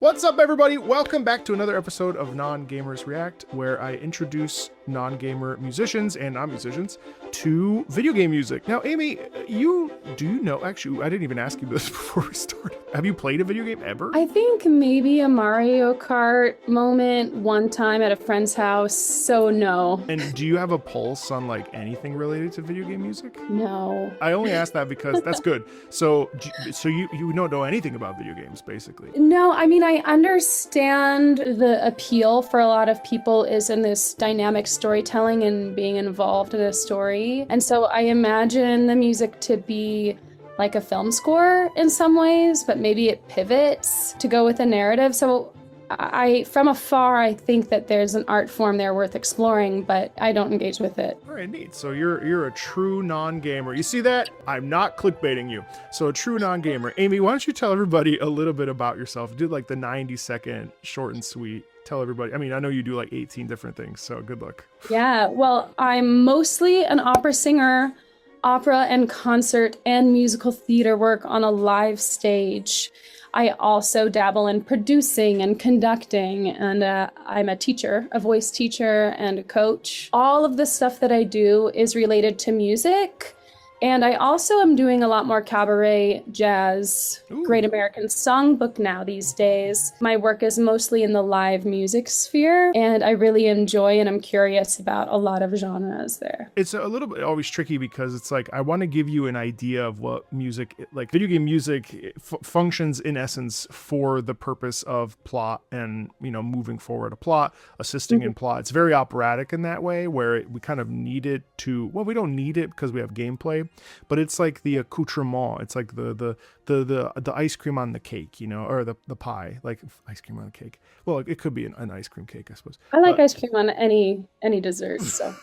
What's up, everybody? Welcome back to another episode of Non-Gamers React, where I introduce non-gamer musicians and non-musicians to video game music. Now, Amy, do you know, actually, I didn't even ask you this before we started. Have you played a video game ever? I think maybe a Mario Kart moment one time at a friend's house, so no. And do you have a pulse on like anything related to video game music? No. I only asked that because that's good. So you don't know anything about video games, basically. No, I mean, I understand the appeal for a lot of people is in this dynamic storytelling and being involved in a story. And so I imagine the music to be like a film score in some ways, but maybe it pivots to go with a narrative. So from afar, I think that there's an art form there worth exploring, but I don't engage with it. All right, neat. So you're a true non-gamer. You see that? I'm not clickbaiting you. So a true non-gamer. Amy, why don't you tell everybody a little bit about yourself? Do like the 90-second short and sweet. Tell everybody. I mean, I know you do like 18 different things, so good luck. Yeah, well, I'm mostly an opera singer, opera and concert and musical theater work on a live stage. I also dabble in producing and conducting, and I'm a teacher, a voice teacher and a coach. All of the stuff that I do is related to music. And I also am doing a lot more cabaret, jazz, Great American Songbook now these days. My work is mostly in the live music sphere, and I really enjoy and I'm curious about a lot of genres there. It's a little bit always tricky because it's like, I want to give you an idea of what music, like video game music functions in essence for the purpose of plot and, you know, moving forward a plot, assisting in plot. It's very operatic in that way where we kind of need it to, well, we don't need it because we have gameplay. But it's like the accoutrement. It's like the ice cream on the cake, you know, or the pie, like ice cream on a cake. Well, it could be an ice cream cake, I suppose. I like ice cream on any dessert. So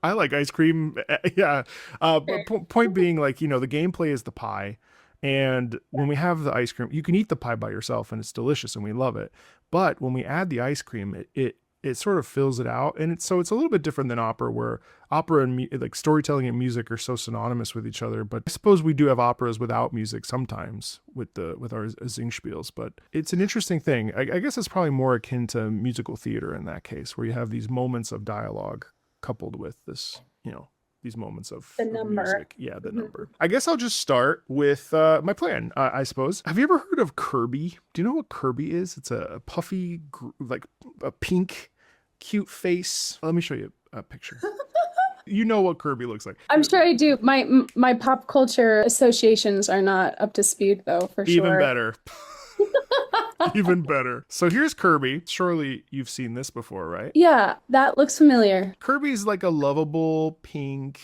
I like ice cream. Yeah. But point being, like, you know, the gameplay is the pie. And when we have the ice cream, you can eat the pie by yourself and it's delicious and we love it. But when we add the ice cream, it sort of fills it out. And it's a little bit different than opera, where opera and like storytelling and music are so synonymous with each other. But I suppose we do have operas without music sometimes with our Singspiels. But it's an interesting thing. I guess it's probably more akin to musical theater in that case, where you have these moments of dialogue coupled with this, you know, these moments of the number. Music. Yeah, the number. I guess I'll just start with my plan, I suppose. Have you ever heard of Kirby? Do you know what Kirby is? It's a puffy, like a pink, cute face. Let me show you a picture. You know what Kirby looks like. I'm sure I do. My pop culture associations are not up to speed, though, for sure. Even better. Even better. So here's Kirby. Surely you've seen this before, right? Yeah, that looks familiar. Kirby's like a lovable pink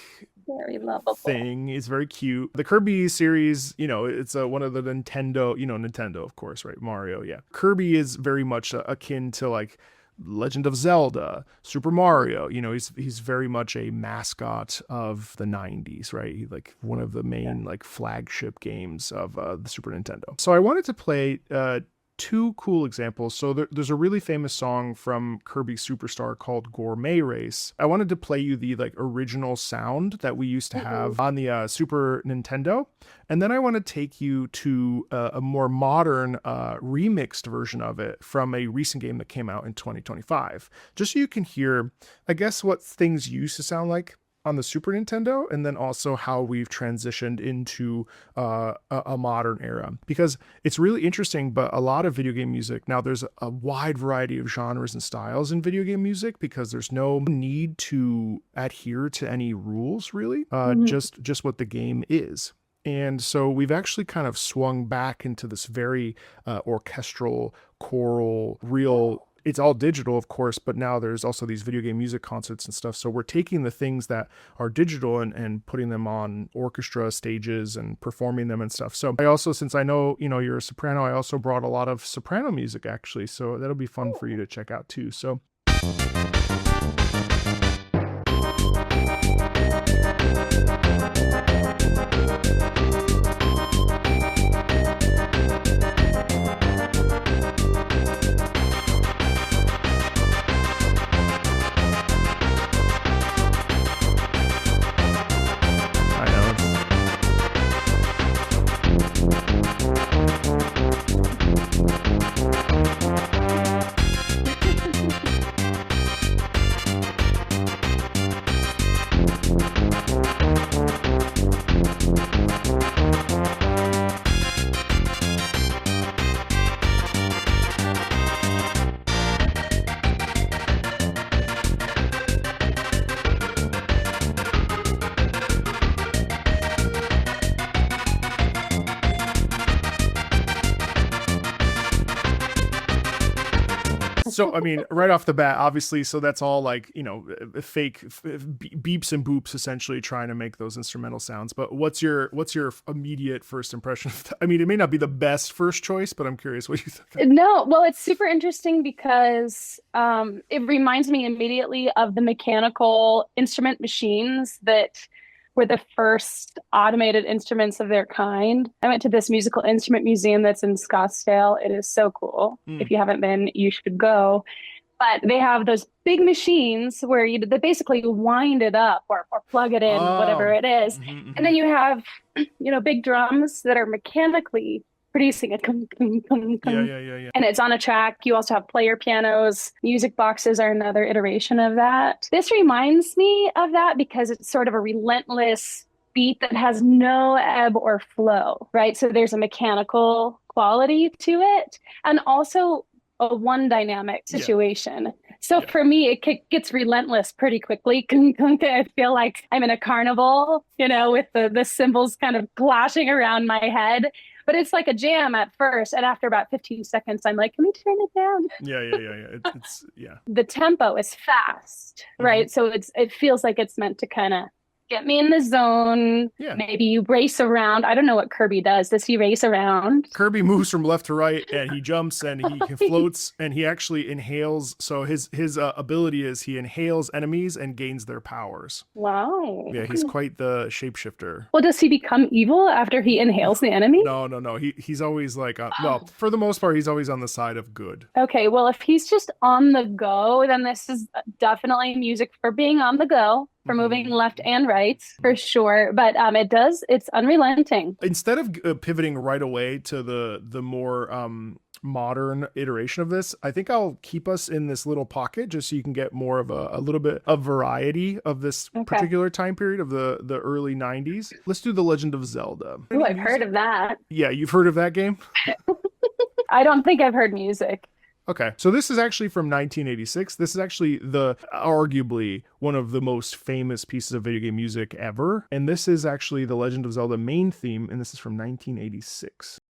very lovable thing. It's very cute. The Kirby series, you know, it's one of the Nintendo, you know, Nintendo, of course, right? Mario, yeah. Kirby is very much akin to like Legend of Zelda, Super Mario. You know, he's very much a mascot of the 90s, right? Like one of the main like flagship games of the Super Nintendo. So I wanted to play two cool examples. So there's a really famous song from Kirby Super Star called Gourmet Race. I wanted to play you the like original sound that we used to have on the Super Nintendo. And then I want to take you to a more modern remixed version of it from a recent game that came out in 2025. Just so you can hear, I guess, what things used to sound like on the Super Nintendo, and then also how we've transitioned into a modern era, because it's really interesting. But a lot of video game music now, there's a wide variety of genres and styles in video game music because there's no need to adhere to any rules, really. Just what the game is. And so we've actually kind of swung back into this very orchestral, choral, real. It's all digital, of course, but now there's also these video game music concerts and stuff. So we're taking the things that are digital and putting them on orchestra stages and performing them and stuff. So I also, since I know, you know, you're a soprano, I also brought a lot of soprano music, actually. So that'll be fun for you to check out too. So So, I mean, right off the bat, obviously, so that's all like, fake beeps and boops, essentially trying to make those instrumental sounds. But what's your immediate first impression of that? I mean, it may not be the best first choice, but I'm curious what you think. No, well, it's super interesting because it reminds me immediately of the mechanical instrument machines that were the first automated instruments of their kind. I went to this musical instrument museum that's in Scottsdale. It is so cool. If you haven't been, you should go. But they have those big machines where they basically wind it up or plug it in, whatever it is. And then you have, big drums that are mechanically producing a Yeah. and it's on a track. You also have player pianos. Music boxes are another iteration of that. This reminds me of that because it's sort of a relentless beat that has no ebb or flow, right? So there's a mechanical quality to it and also a one dynamic situation. So for me, it gets relentless pretty quickly. I feel like I'm in a carnival, with the cymbals kind of clashing around my head. But it's like a jam at first. And after about 15 seconds, I'm like, can we turn it down? Yeah. It's The tempo is fast, right? So it feels like it's meant to kind of get me in the zone. Yeah. Maybe you race around. I don't know what Kirby does. Does he race around? Kirby moves from left to right, and he jumps, and he floats, and he actually inhales. So his ability is he inhales enemies and gains their powers. Wow. Yeah, he's quite the shapeshifter. Well, does he become evil after he inhales the enemy? No. He's always like, for the most part, he's always on the side of good. Okay, well, if he's just on the go, then this is definitely music for being on the go. For moving left and right, for sure. But it's unrelenting. Instead of pivoting right away to the more modern iteration of this, I think I'll keep us in this little pocket just so you can get more of a little bit of variety of this particular time period of the early 90s. Let's do The Legend of Zelda. Oh, I've heard of that. Yeah, you've heard of that game? I don't think I've heard music. Okay, so this is actually from 1986. This is actually arguably one of the most famous pieces of video game music ever. And this is actually the Legend of Zelda main theme, and this is from 1986.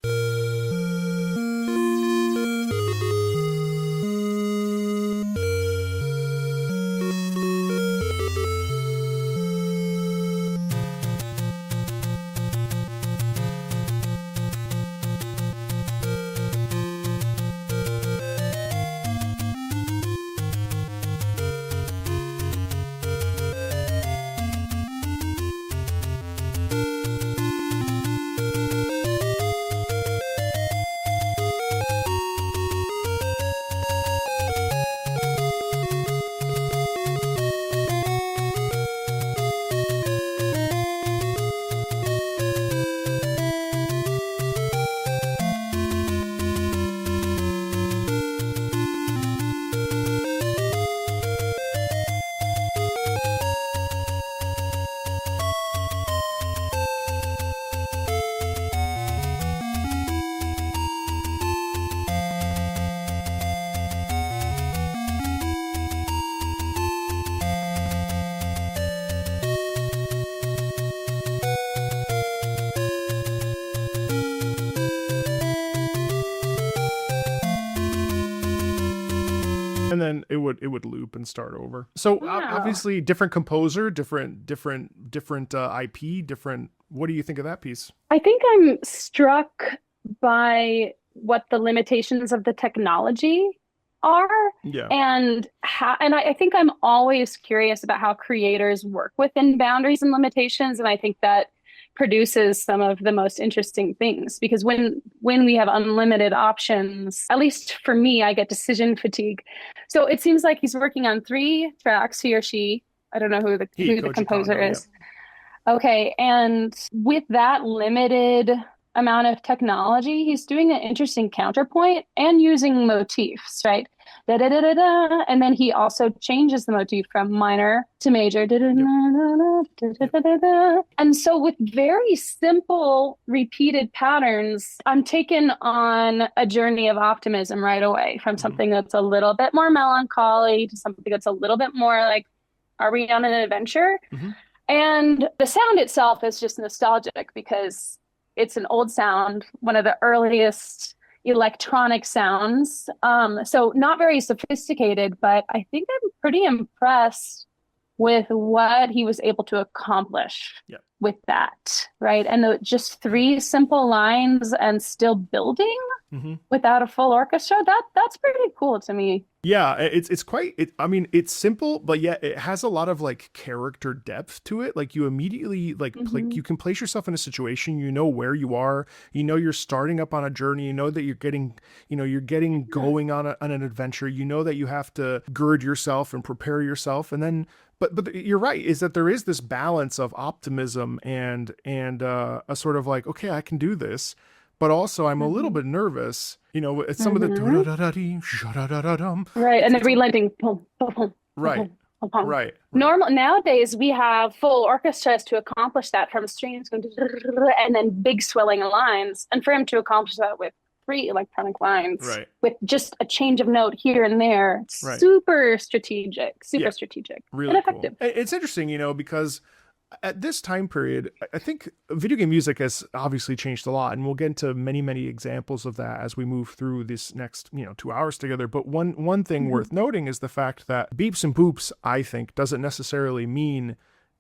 And then it would loop and start over. So obviously different composer, different IP, different. What do you think of that piece? I think I'm struck by what the limitations of the technology are. Yeah. And I think I'm always curious about how creators work within boundaries and limitations. And I think that produces some of the most interesting things, because when we have unlimited options, at least for me, I get decision fatigue. So it seems like he's working on 3 tracks, he or she. I don't know who the composer Kondo, is. Yeah. Okay. And with that limited amount of technology, he's doing an interesting counterpoint and using motifs, right? Da, da, da, da, da. And then he also changes the motif from minor to major. Da, da, da, da, da, da, da, da. And so with very simple repeated patterns, I'm taken on a journey of optimism right away, from something that's a little bit more melancholy to something that's a little bit more like, are we on an adventure? Mm-hmm. And the sound itself is just nostalgic because it's an old sound, one of the earliest, electronic sounds. So not very sophisticated, but I think I'm pretty impressed with what he was able to accomplish with that, right? And just three simple lines and still building without a full orchestra. That's pretty cool to me. Yeah, it's quite. I mean, it's simple, but yet it has a lot of like character depth to it. Like you immediately you can place yourself in a situation. You know where you are. You know you're starting up on a journey. You know that you're getting going on an adventure. You know that you have to gird yourself and prepare yourself, and then. But you're right, is that there is this balance of optimism and a sort of like, okay, I can do this, but also I'm a little bit nervous, it's some of the right, and the relenting right. Normal nowadays we have full orchestras to accomplish that, from strings and then big swelling lines, and for him to accomplish that with 3 electronic lines with just a change of note here and there, super strategic, really and effective. Cool. It's interesting, because at this time period, I think video game music has obviously changed a lot, and we'll get into many, many examples of that as we move through this next, 2 hours together. But one thing worth noting is the fact that beeps and boops, I think, doesn't necessarily mean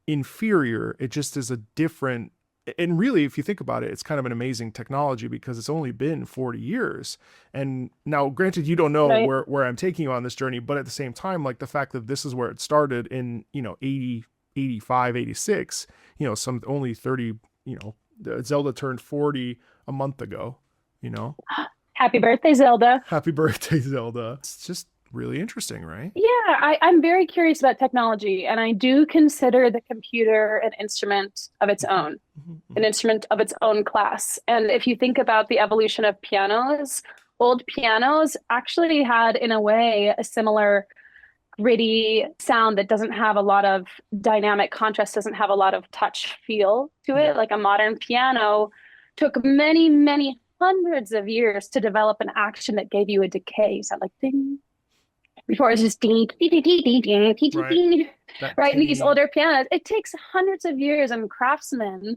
inferior. It just is a different. And really, if you think about it, it's kind of an amazing technology because it's only been 40 years. And now, granted, you don't know where I'm taking you on this journey, but at the same time, like the fact that this is where it started in, 80, 85, 86, some only 30, Zelda turned 40 a month ago, Happy birthday, Zelda. Happy birthday, Zelda. It's just really interesting, right? Yeah, I'm very curious about technology, and I do consider the computer an instrument of its own, an instrument of its own class. And if you think about the evolution of pianos, old pianos actually had, in a way, a similar gritty sound that doesn't have a lot of dynamic contrast, doesn't have a lot of touch feel to it. Like a modern piano took many, many hundreds of years to develop an action that gave you a decay. You sound like ding. Before it's just ding, ding, ding, ding, ding, ding, ding, ding. Right? And these older pianos, it takes hundreds of years and craftsmen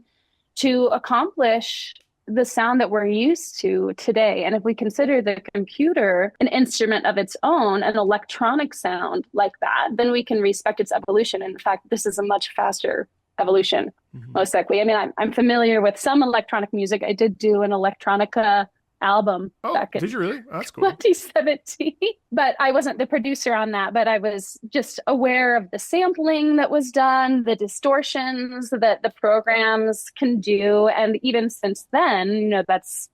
to accomplish the sound that we're used to today. And if we consider the computer an instrument of its own, an electronic sound like that, then we can respect its evolution. In fact, this is a much faster evolution, most likely. I mean, I'm familiar with some electronic music. I did do an electronica album back in did you really? That's cool. 2017, but I wasn't the producer on that, but I was just aware of the sampling that was done, the distortions that the programs can do. And even since then, that's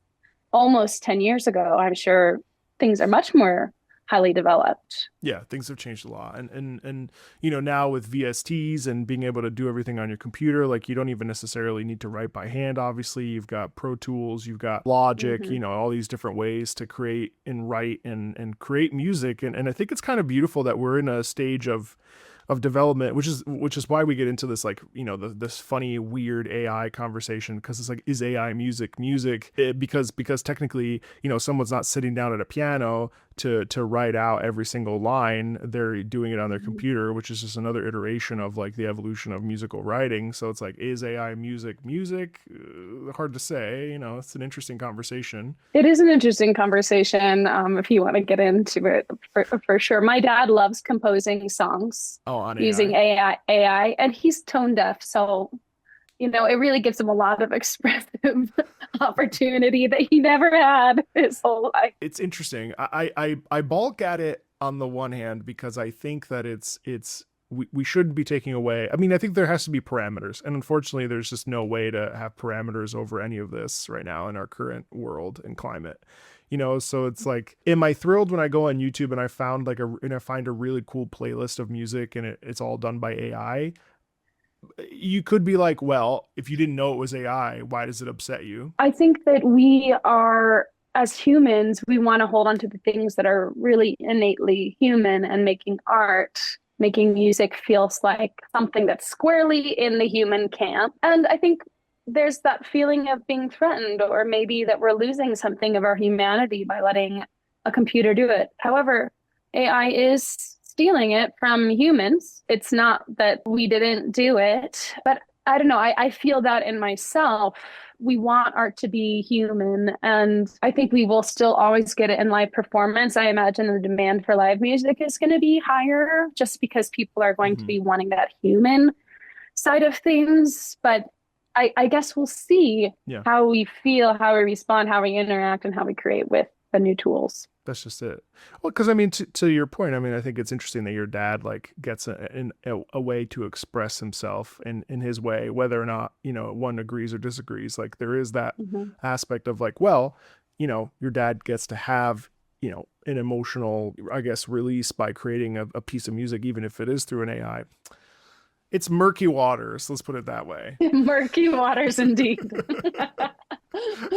almost 10 years ago, I'm sure things are much more highly developed. Yeah, things have changed a lot. And now with VSTs and being able to do everything on your computer, like you don't even necessarily need to write by hand. Obviously, you've got Pro Tools, you've got Logic, all these different ways to create and write and create music. And I think it's kind of beautiful that we're in a stage of development, which is why we get into this, like, this funny, weird AI conversation, because it's like, is AI music? Because technically, someone's not sitting down at a piano to write out every single line. They're doing it on their computer, which is just another iteration of like the evolution of musical writing. So it's like, is AI music? Hard to say. It's an interesting conversation. It is an interesting conversation. If you want to get into it, for sure. My dad loves composing songs using AI, and he's tone deaf, so it really gives him a lot of expressive opportunity that he never had his whole life. It's interesting. I balk at it on the one hand because I think that we shouldn't be taking away. I mean, I think there has to be parameters, and unfortunately there's just no way to have parameters over any of this right now in our current world and climate. So it's like, am I thrilled when I go on YouTube and I find a really cool playlist of music and it's all done by AI? You could be like, well, if you didn't know it was AI, why does it upset you? I think that we are, as humans, we want to hold on to the things that are really innately human, and making music feels like something that's squarely in the human camp. And I think there's that feeling of being threatened, or maybe that we're losing something of our humanity by letting a computer do it. However, AI is stealing it from humans. It's not that we didn't do it, but I don't know. I feel that in myself. We want art to be human, and I think we will still always get it in live performance. I imagine the demand for live music is going to be higher just because people are going to Hmm. be wanting that human side of things. But I guess we'll see Yeah. how we feel, how we respond, how we interact, and how we create with the new tools. That's just it. Well, because I mean, to your point, I mean, I think it's interesting that your dad like gets a way to express himself in his way, whether or not one agrees or disagrees. Like there is that Mhm. aspect of like, well, your dad gets to have an emotional, I guess, release by creating a piece of music, even if it is through an AI. It's murky waters. Let's put it that way. Murky waters indeed.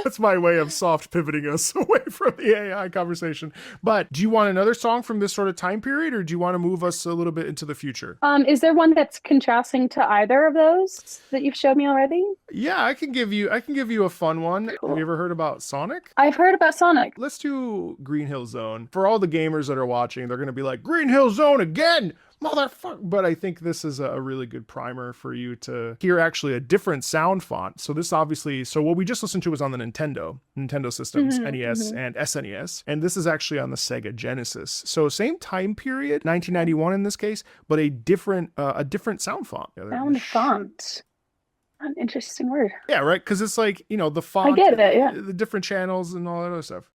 That's my way of soft pivoting us away from the AI conversation. But do you want another song from this sort of time period, or do you want to move us a little bit into the future? Is there one that's contrasting to either of those that you've showed me already? Yeah, I can give you a fun one. Have you Cool. ever heard about Sonic? I've heard about Sonic. Let's do Green Hill Zone. For all the gamers that are watching, they're going to be like, Green Hill Zone again, motherfucker. But I think this is a really good primer for you to hear actually a different sound font. So this obviously, so what we just listened to was on the Nintendo systems, Hmm. NES Hmm. and SNES. And this is actually on the Sega Genesis. So same time period, 1991 in this case, but a different sound font. Sound font. An interesting word. Yeah, right. Because it's like, the I font, get it, yeah. the different channels and all that other stuff.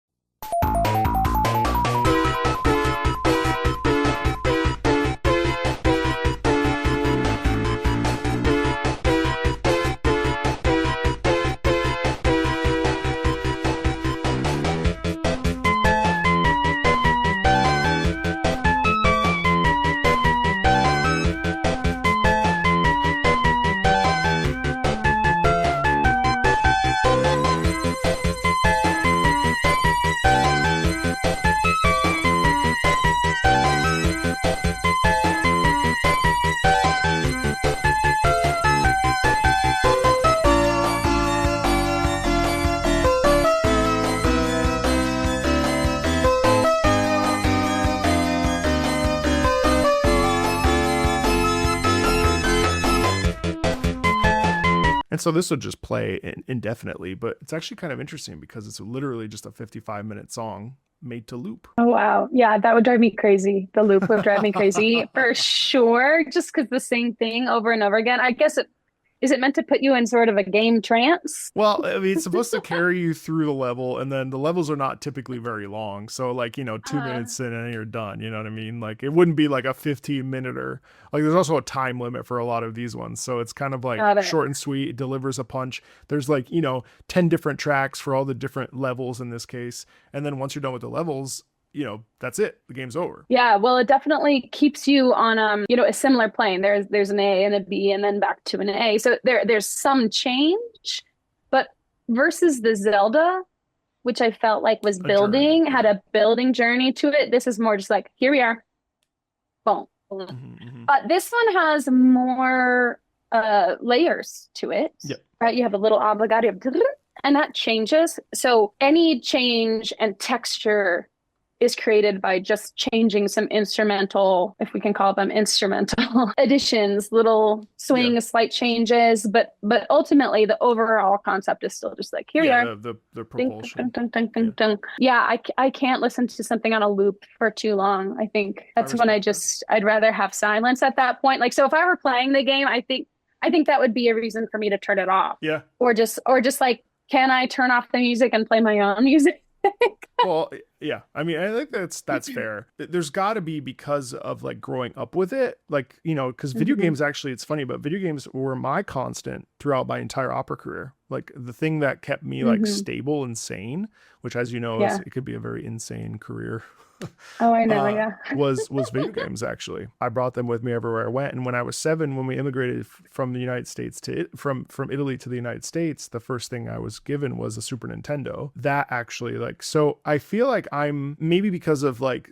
And so this would just play indefinitely, but it's actually kind of interesting because it's literally just a 55-minute song made to loop. Oh wow. Yeah, that would drive me crazy. The loop would drive me crazy for sure. Just because the same thing over and over again. I guess is it meant to put you in sort of a game trance? Well, I mean, it's supposed to carry you through the level, and then the levels are not typically very long. So, like, 2 minutes in and you're done. You know what I mean? Like, it wouldn't be like a 15-minute. Like, there's also a time limit for a lot of these ones. So it's kind of like Got it. short and sweet. It delivers a punch. There's like, 10 different tracks for all the different levels in this case. And then once you're done with the levels, that's it. The game's over. Yeah, well, it definitely keeps you on a similar plane. There's an A and a B and then back to an A. So there's some change, but versus the Zelda, which I felt like was building, had a building journey to it. This is more just like, here we are. Boom. Mm-hmm. But this one has more layers to it. Yep. Right? You have a little obbligato, and that changes. So any change and texture is created by just changing some instrumental, if we can call them instrumental additions, little swing, slight changes, but ultimately the overall concept is still just like, here we are. The propulsion. Ding, ding, ding, ding. Yeah, I can't listen to something on a loop for too long. I think that's when I'd rather have silence at that point. Like, so if I were playing the game, I think that would be a reason for me to turn it off. Yeah. Or just like, can I turn off the music and play my own music? Well, yeah. I mean, I think that's fair. There's got to be, because of like growing up with it, like, because video games, actually, it's funny, but video games were my constant throughout my entire opera career. Like the thing that kept me like stable and sane, which, as you know, it could be a very insane career. Oh, I know. Yeah. was video games. Actually, I brought them with me everywhere I went. And when I was 7, when we immigrated from the United States from Italy to the United States, the first thing I was given was a Super Nintendo. That actually, like, so I feel like I'm maybe because of like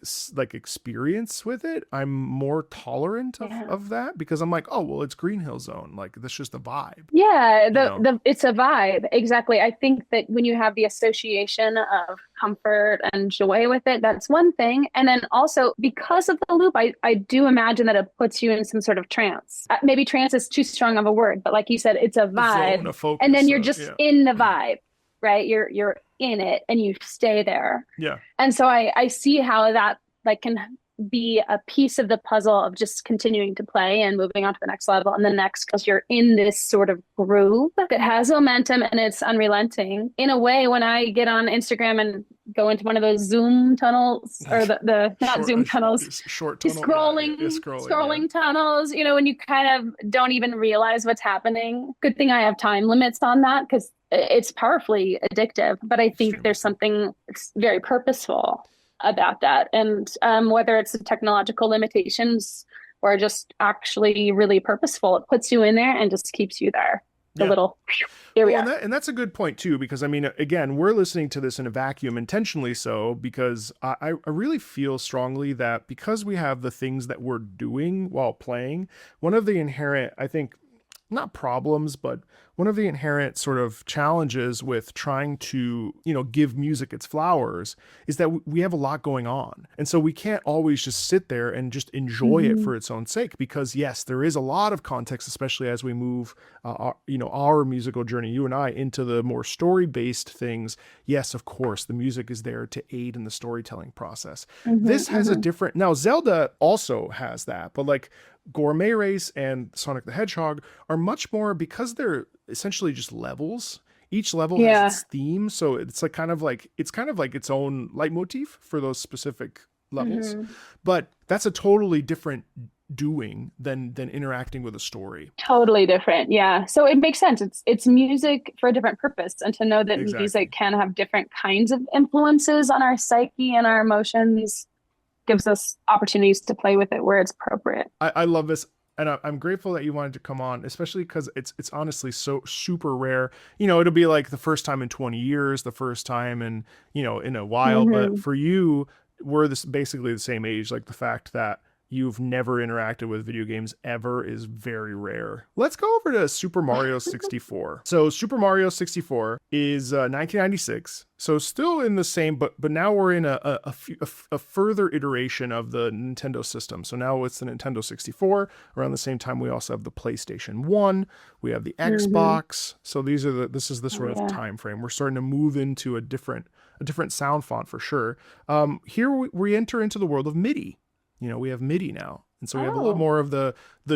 experience with it, I'm more tolerant of that, because I'm like, oh well, it's Green Hill Zone, like that's just a vibe. Yeah, You know? the it's a vibe. Exactly. I think that when you have the association of comfort and joy with it, that's one thing. And then also because of the loop, I do imagine that it puts you in some sort of trance. Maybe trance is too strong of a word, but like you said, it's a A zone vibe. of focus. And then you're just Yeah. in the vibe, right? You're in it and you stay there. Yeah. And so I see how that like can be a piece of the puzzle of just continuing to play and moving on to the next level and the next, because you're in this sort of groove that has momentum and it's unrelenting. In a way, when I get on Instagram and go into one of those Zoom tunnels, or the not Zoom tunnels, short tunnel, scrolling tunnels, you know, when you kind of don't even realize what's happening. Good thing I have time limits on that, because it's powerfully addictive. But I think there's something very purposeful about that. And whether it's the technological limitations or just actually really purposeful, it puts you in there and just keeps you there. The little, here we are. And that's a good point too, because I mean, again, we're listening to this in a vacuum, intentionally so, because I really feel strongly that because we have the things that we're doing while playing, one of the inherent, I think, not problems, but one of the inherent sort of challenges with trying to, you know, give music its flowers is that we have a lot going on. And so we can't always just sit there and just enjoy it for its own sake, because yes, there is a lot of context, especially as we move, our musical journey, you and I, into the more story-based things. Yes, of course, the music is there to aid in the storytelling process. This has a different, now Zelda also has that, but like Gourmet Race and Sonic the Hedgehog are much more, because they're essentially just levels. Each level has its theme, so it's kind of like its own leitmotif for those specific levels. But that's a totally different doing than interacting with a story. Totally different. Yeah. So it makes sense. It's music for a different purpose, and to know that music can have different kinds of influences on our psyche and our emotions gives us opportunities to play with it where it's appropriate. I love this. And I'm grateful that you wanted to come on, especially because it's honestly so super rare. You know, it'll be like the first time in 20 years, the first time in, you know, in a while. But for you, we're basically the same age. Like the fact that you've never interacted with video games ever is very rare. Let's go over to Super Mario 64. So Super Mario 64 is 1996. So still in the same, but now we're in a further iteration of the Nintendo system. So now it's the Nintendo 64. Around the same time, we also have the PlayStation 1. We have the Xbox. So this is the sort of time frame. We're starting to move into a different sound font for sure. Here we enter into the world of MIDI. You know, we have MIDI now. And so we have a lot more of the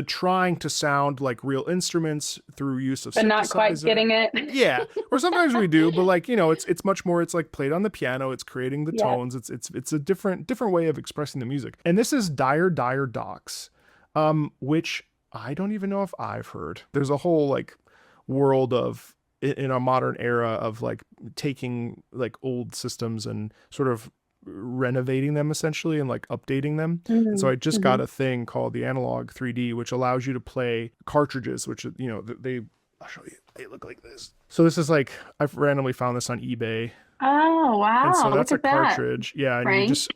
trying to sound like real instruments through use of synthesizer. But not quite getting it. Yeah. Or sometimes we do, but like, you know, it's much more, it's like played on the piano, it's creating the tones, it's a different way of expressing the music. And this is Dire Docks, which I don't even know if I've heard. There's a whole like world of, in a modern era, of like taking like old systems and sort of renovating them essentially and like updating them. And so I just got a thing called the Analog 3D, which allows you to play cartridges, which, you know, I'll show you, they look like this. So this is like, I've randomly found this on eBay. Oh, wow. And so that's a cartridge. Yeah. And Frank? You just,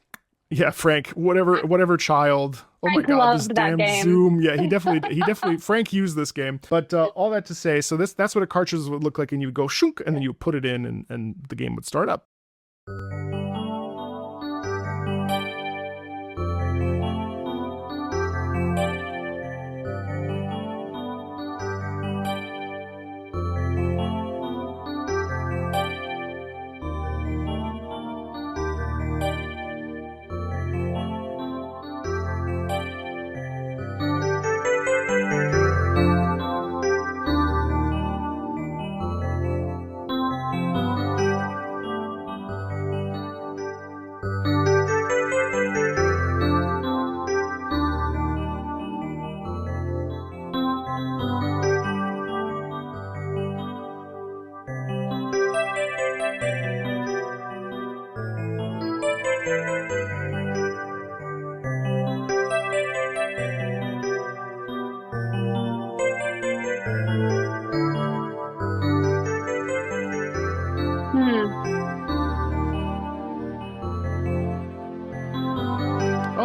yeah, Frank, whatever child. Oh my God, this damn Zoom. Yeah, he definitely, Frank used this game. But all that to say, so that's what a cartridge would look like. And you would go shunk, and then you put it in and the game would start up.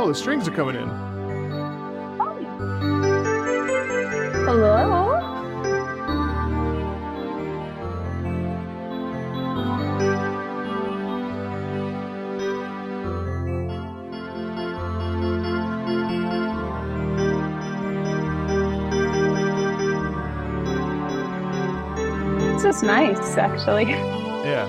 Oh, the strings are coming in. Hello? This is nice, actually. Yeah.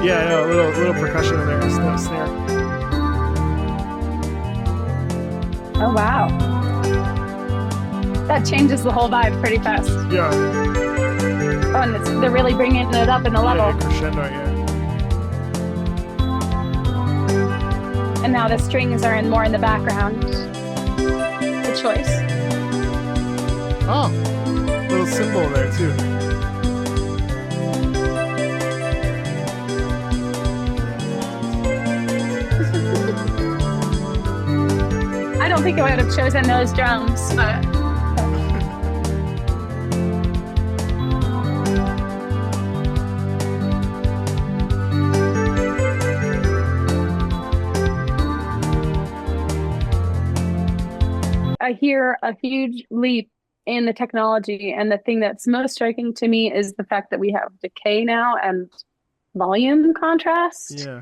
Yeah, I know, a little percussion in there, snare. Oh, wow. That changes the whole vibe pretty fast. Yeah. Oh, and they're really bringing it up in the level. Yeah, crescendo, yeah. And now the strings are more in the background. Good choice. Oh, little cymbal there too. I don't think I would have chosen those drums, but I hear a huge leap in the technology, and the thing that's most striking to me is the fact that we have decay now and volume contrast. Yeah.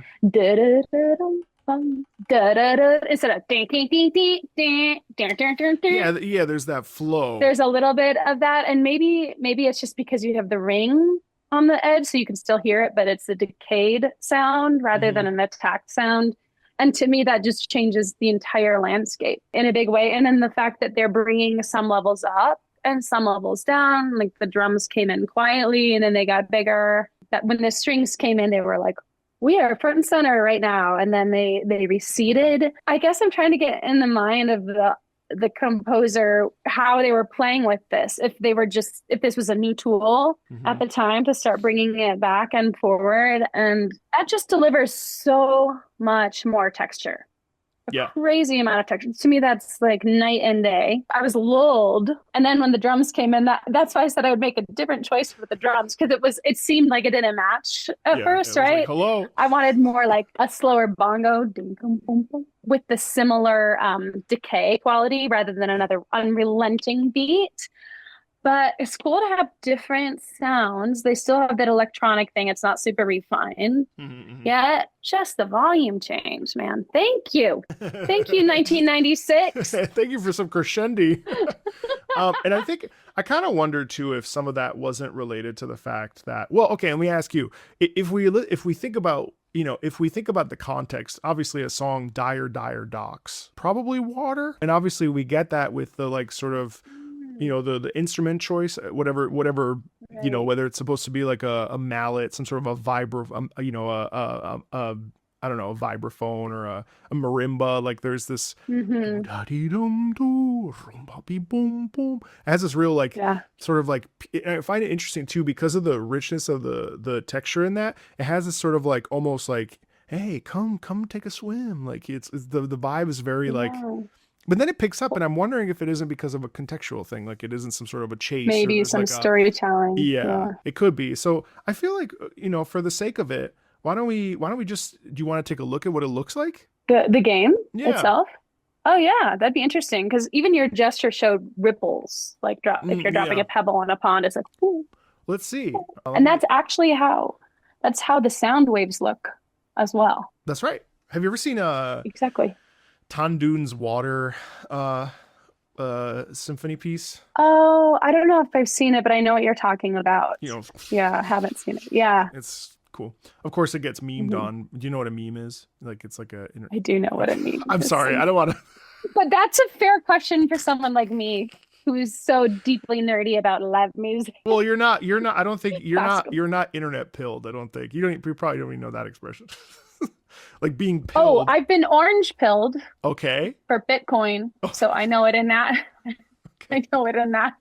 Instead of ding, ding, ding, ding, ding, ding, ding, ding, ding. Yeah, there's that flow. There's a little bit of that, and maybe it's just because you have the ring on the edge, so you can still hear it, but it's a decayed sound rather than an attacked sound. And to me, that just changes the entire landscape in a big way. And then the fact that they're bringing some levels up and some levels down, like the drums came in quietly and then they got bigger. That when the strings came in, they were like, we are front and center right now. And then they receded. I guess I'm trying to get in the mind of the composer, how they were playing with this. If this was a new tool at the time to start bringing it back and forward. And that just delivers so much more texture. A crazy amount of texture. To me, that's like night and day. I was lulled. And then when the drums came in, that's why I said I would make a different choice with the drums, because it seemed like it didn't match at first, right? Like, hello. I wanted more like a slower bongo ding, boom, boom, boom, with the similar decay quality rather than another unrelenting beat. But it's cool to have different sounds. They still have that electronic thing. It's not super refined. Yet just the volume change, man. Thank you. Thank you, 1996. Thank you for some crescendi. And I kind of wonder too if some of that wasn't related to the fact that, well, okay, let me ask you, if we think about, if we think about the context, obviously a song, Dire Docks, probably water. And obviously we get that with the like sort of, the instrument choice, whatever, right. Whether it's supposed to be like a mallet, some sort of a I don't know, a vibraphone or a marimba. Like there's this, it has this real like, sort of like, I find it interesting too, because of the richness of the texture in that, it has this sort of like, almost like, hey, come take a swim. Like it's the vibe is very like, but then it picks up, and I'm wondering if it isn't because of a contextual thing, like it isn't some sort of a chase. Maybe some like storytelling. Yeah, it could be. So I feel like, for the sake of it, why don't we just, do you want to take a look at what it looks like? The game itself? Oh yeah, that'd be interesting, because even your gesture showed ripples, like if you're dropping a pebble in a pond, it's like, ooh. Let's see. And that's actually how the sound waves look as well. That's right. Have you ever seen exactly Tandoon's Water symphony piece? Oh, I don't know if I've seen it, but I know what you're talking about. Yeah, I haven't seen it. Yeah. It's cool. Of course it gets memed on. Do you know what a meme is? Like it's like I do know what a meme is. I'm sorry, I don't want to. But that's a fair question for someone like me who is so deeply nerdy about live music. Well, you're not, I don't think you're not internet pilled, I don't think. You probably don't even know that expression. Like being pilled. Oh, I've been orange pilled. Okay. For Bitcoin. So I know it in that. I know it enough.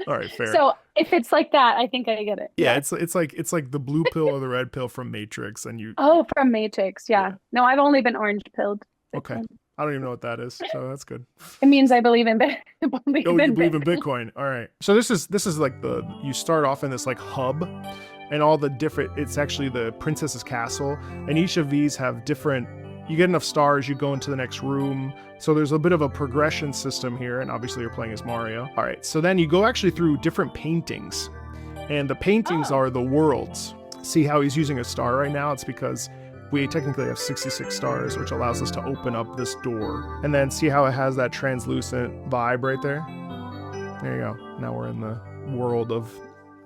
All right, fair. So if it's like that, I think I get it. Yeah, Yeah. it's like the blue pill or the red pill from Matrix, and Oh, from Matrix. Yeah. yeah. No, I've only been orange pilled. Okay. I don't even know what that is, so that's good. It means I believe in Oh, you believe in Bitcoin. Bitcoin. All right. So this is like you start off in this like hub, and all the different. It's actually the princess's castle, and each of these have different. You get enough stars, you go into the next room. So there's a bit of a progression system here, and obviously you're playing as Mario. All right. So then you go actually through different paintings, and the paintings are the worlds. See how he's using a star right now? It's because we technically have 66 stars, which allows us to open up this door. And then see how it has that translucent vibe right there? There you go. Now we're in the world of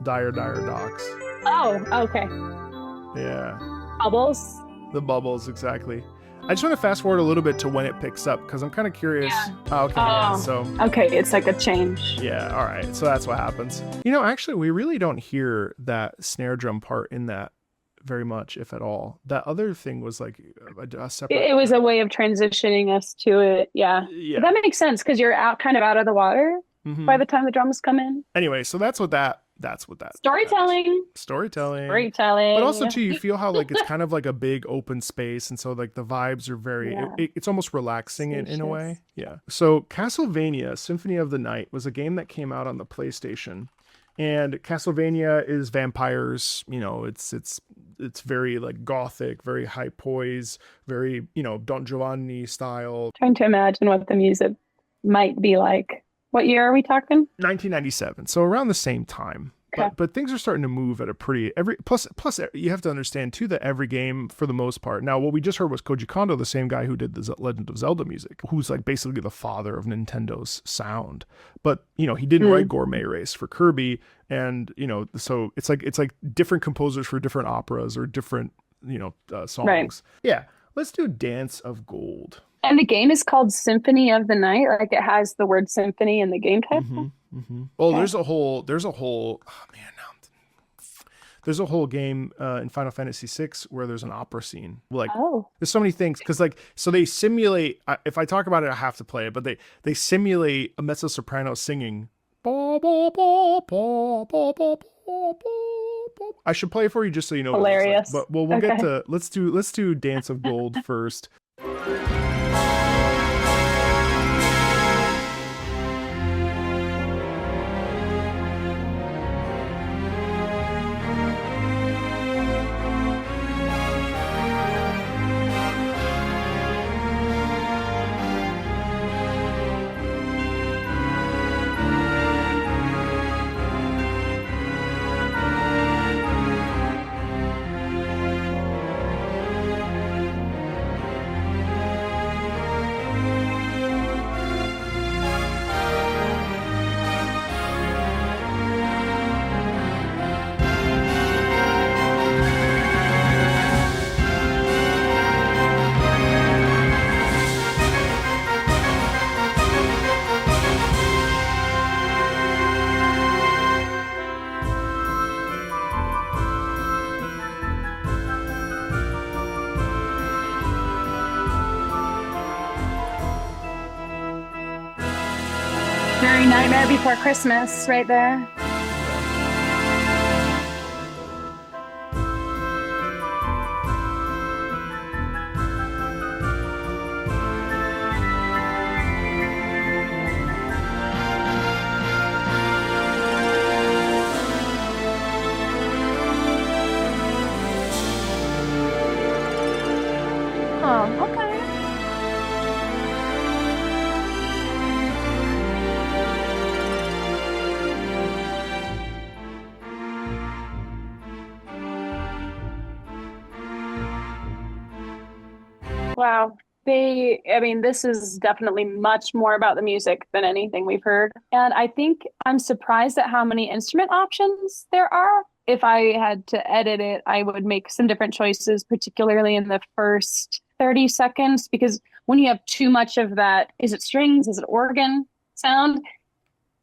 Dire Docks. Oh, okay. Yeah. Bubbles. The bubbles, exactly. I just want to fast forward a little bit to when it picks up, because I'm kind of curious. Yeah. Oh, okay. Oh. So, Okay, it's like a change. yeah, all right. So that's what happens. You know, actually, we really don't hear that snare drum part in that very much, if at all. That other thing was like a separate. It was a way of transitioning us to it. Yeah. Yeah. But that makes sense because you're kind of out of the water by the time the drums come in. Anyway, so that's what that. Storytelling. Storytelling. But also too, you feel how like it's kind of like a big open space, and so like the vibes are very it's almost relaxing in a way. Yeah. So Castlevania Symphony of the Night was a game that came out on the PlayStation, and Castlevania is vampires. You know, it's very like gothic, very high poise, very, you know, Don Giovanni style. Trying to imagine what the music might be like. What year are we talking? 1997, so around the same time. Okay. But things are starting to move at a pretty plus you have to understand too that every game for the most part. Now what we just heard was Koji Kondo, the same guy who did the Legend of Zelda music, who's like basically the father of Nintendo's sound. But you know, he didn't write Gourmet Race for Kirby, and you know, so it's like different composers for different operas or different, you know, songs. Right. Yeah, let's do Dance of Gold. And the game is called Symphony of the Night. Like it has the word symphony in the game title. Oh, okay. There's a whole. Oh man, there's a whole game in Final Fantasy VI where there's an opera scene. Like, there's so many things because like, so they simulate. If I talk about it, I have to play it. But they simulate a mezzo soprano singing. I should play it for you just so you know. Hilarious. But we'll get to let's do Dance of Gold first. Very Nightmare Before Christmas right there. Oh, okay. Wow. This is definitely much more about the music than anything we've heard. And I think I'm surprised at how many instrument options there are. If I had to edit it, I would make some different choices, particularly in the first 30 seconds, because when you have too much of that, is it strings, is it organ sound?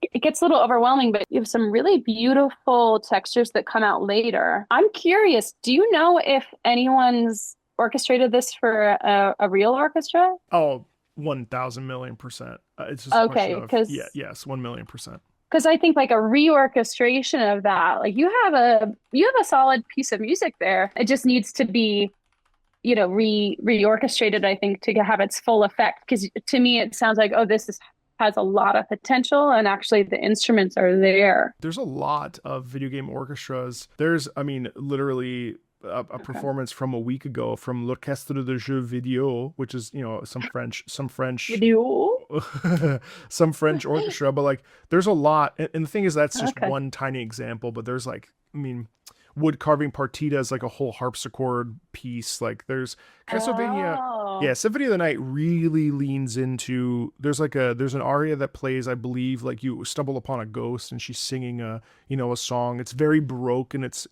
It gets a little overwhelming, but you have some really beautiful textures that come out later. I'm curious, do you know if anyone's orchestrated this for a real orchestra? Oh, 1,000 million percent. It's just a question Okay, of, yeah, yes, 1,000,000%. because I think like a reorchestration of that, like you have a solid piece of music there. It just needs to be, reorchestrated, I think, to have its full effect. Because to me, it sounds like, oh, has a lot of potential, and actually the instruments are there. There's a lot of video game orchestras. There's, I mean, literally a performance from a week ago from l'Orchestre de Jeux Vidéo, which is, some French Video. some French orchestra, but like there's a lot. And the thing is, that's just Okay. one tiny example, but there's like, I mean, wood carving partita is like a whole harpsichord piece. Like there's Castlevania. Oh. Yeah, Symphony of the Night really leans into, there's an aria that plays, I believe, like you stumble upon a ghost and she's singing a song. It's very baroque in its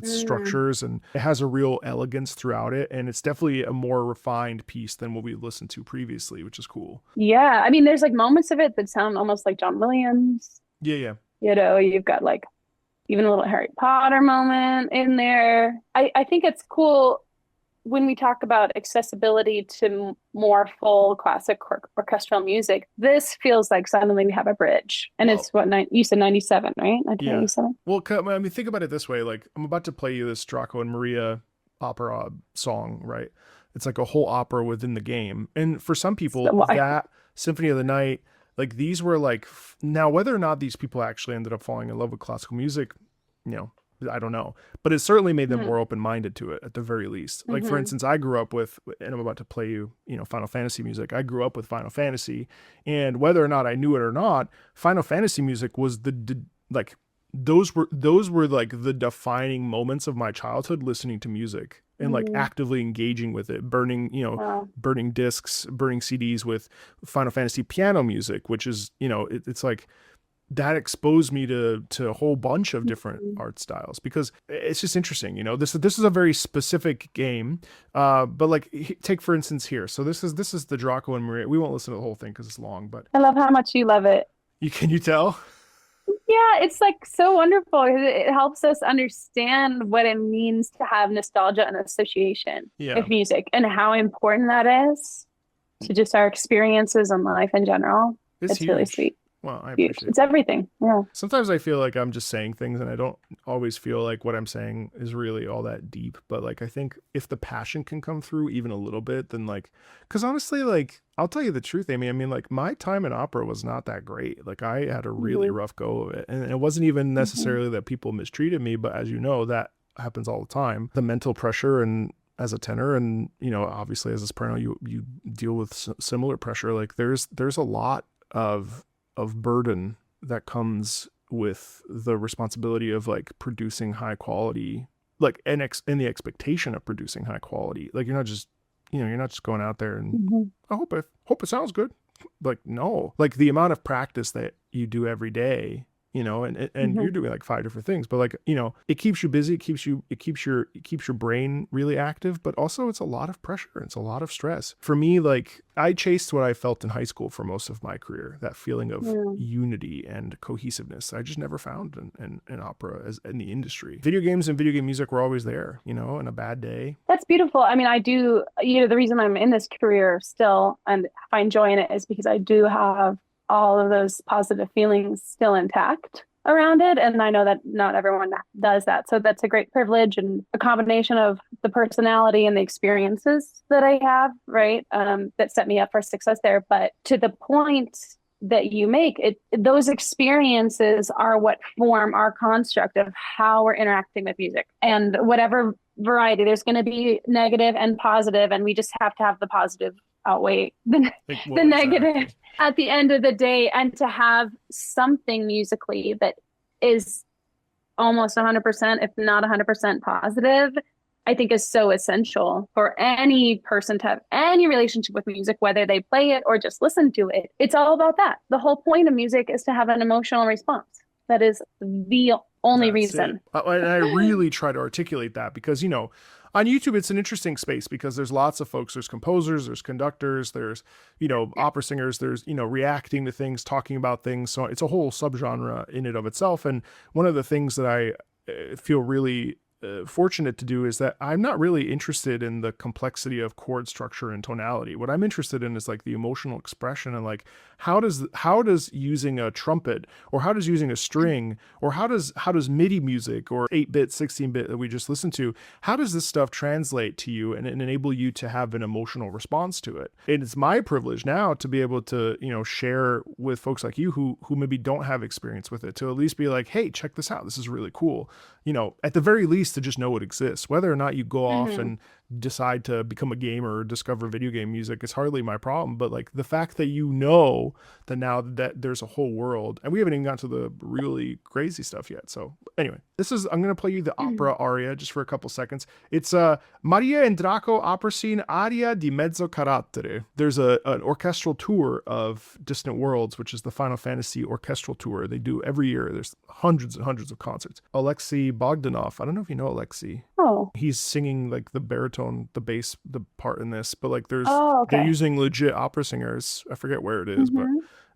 structures, and it has a real elegance throughout it, and it's definitely a more refined piece than what we listened to previously, which is cool. Yeah, I mean, there's like moments of it that sound almost like John Williams. Yeah, yeah. You've got like even a little Harry Potter moment in there. I think it's cool when we talk about accessibility to more full classic orchestral music. This feels like suddenly we have a bridge, and Well, it's you said 97, right? yeah. 1997. Well, I mean, think about it this way. Like, I'm about to play you this Draco and Maria opera song, right? It's like a whole opera within the game. And for some people, So why? that Symphony of the Night, like these were like, now whether or not these people actually ended up falling in love with classical music, I don't know. But it certainly made them Mm-hmm. more open-minded to it at the very least. Like, for Mm-hmm. instance, I grew up with, and I'm about to play you, Final Fantasy music. I grew up with Final Fantasy. And whether or not I knew it or not, Final Fantasy music was like, those were like the defining moments of my childhood, listening to music and like Mm-hmm. actively engaging with it, Wow. burning discs, burning CDs with Final Fantasy piano music, which is, it's like that exposed me to a whole bunch of different Mhm. art styles, because it's just interesting. This is a very specific game, but like take for instance here. So this is the Draco and Maria. We won't listen to the whole thing because it's long, but I love how much you love it. you tell? Yeah, it's like so wonderful. It helps us understand what it means to have nostalgia and association Yeah, with music, and how important that is to just our experiences in life in general. it's It's really huge. sweet. Well, I Huge. appreciate It's that. everything. Yeah. Sometimes I feel like I'm just saying things and I don't always feel like what I'm saying is really all that deep. But like, I think if the passion can come through even a little bit, then like, because honestly, like, I'll tell you the truth, Amy. I mean, like, my time in opera was not that great. Like, I had a really Hmm. rough go of it. And it wasn't even Hmm. necessarily that people mistreated me, but as you know, that happens all the time. The mental pressure, and as a tenor, and obviously as a soprano, you deal with similar pressure. Like, there's a lot of burden that comes with the responsibility of like producing high quality, like in the expectation of producing high quality. Like, you're not just going out there and Hmm. I hope it sounds good. Like, no, like the amount of practice that you do every day, and Hmm. you're doing like 5 different things, but like, it keeps you busy. It keeps your brain really active, but also it's a lot of pressure. It's a lot of stress. For me, like, I chased what I felt in high school for most of my career, that feeling of Yeah. unity and cohesiveness. I just never found in opera, as in the industry. Video games and video game music were always there, in a bad day. That's beautiful. I mean, I do, the reason I'm in this career still and find joy in it is because I do have all of those positive feelings still intact around it. And I know that not everyone does that. So that's a great privilege, and a combination of the personality and the experiences that I have, right? That set me up for success there. But to the point that you make, those experiences are what form our construct of how we're interacting with music. And whatever variety, there's going to be negative and positive, and we just have to have the positive outweigh Like, the well, negative exactly. at the end of the day. And to have something musically that is almost 100%, if not 100% positive, I think is so essential for any person to have any relationship with music, whether they play it or just listen to it. It's all about that. The whole point of music is to have an emotional response. That is the only That's it. reason. And I really try to articulate that because, on YouTube, it's an interesting space because there's lots of folks. There's composers, there's conductors, there's, opera singers, there's, reacting to things, talking about things. So it's a whole subgenre in and of itself. And one of the things that I feel really fortunate to do is that I'm not really interested in the complexity of chord structure and tonality. What I'm interested in is like the emotional expression and like how does using a trumpet, or how does using a string, or how does MIDI music or 8-bit, 16-bit that we just listened to, how does this stuff translate to you and enable you to have an emotional response to it? And it's my privilege now to be able to, you know, share with folks like you who maybe don't have experience with it, to at least be like, hey, check this out. This is really cool. You know, at the very least, to just know it exists. Whether or not you go off and decide to become a gamer or discover video game music is hardly my problem. But like the fact that you know that now that there's a whole world, and we haven't even gotten to the really crazy stuff yet. So anyway, I'm going to play you the opera aria just for a couple seconds. It's Maria and Draco opera scene Aria di Mezzo Carattere. There's an orchestral tour of Distant Worlds, which is the Final Fantasy orchestral tour they do every year. There's hundreds and hundreds of concerts. Alexei Bogdanov, I don't know if you know Alexei. Oh. He's singing like the baritone, the bass, the part in this, but like they're using legit opera singers. I forget where it is, but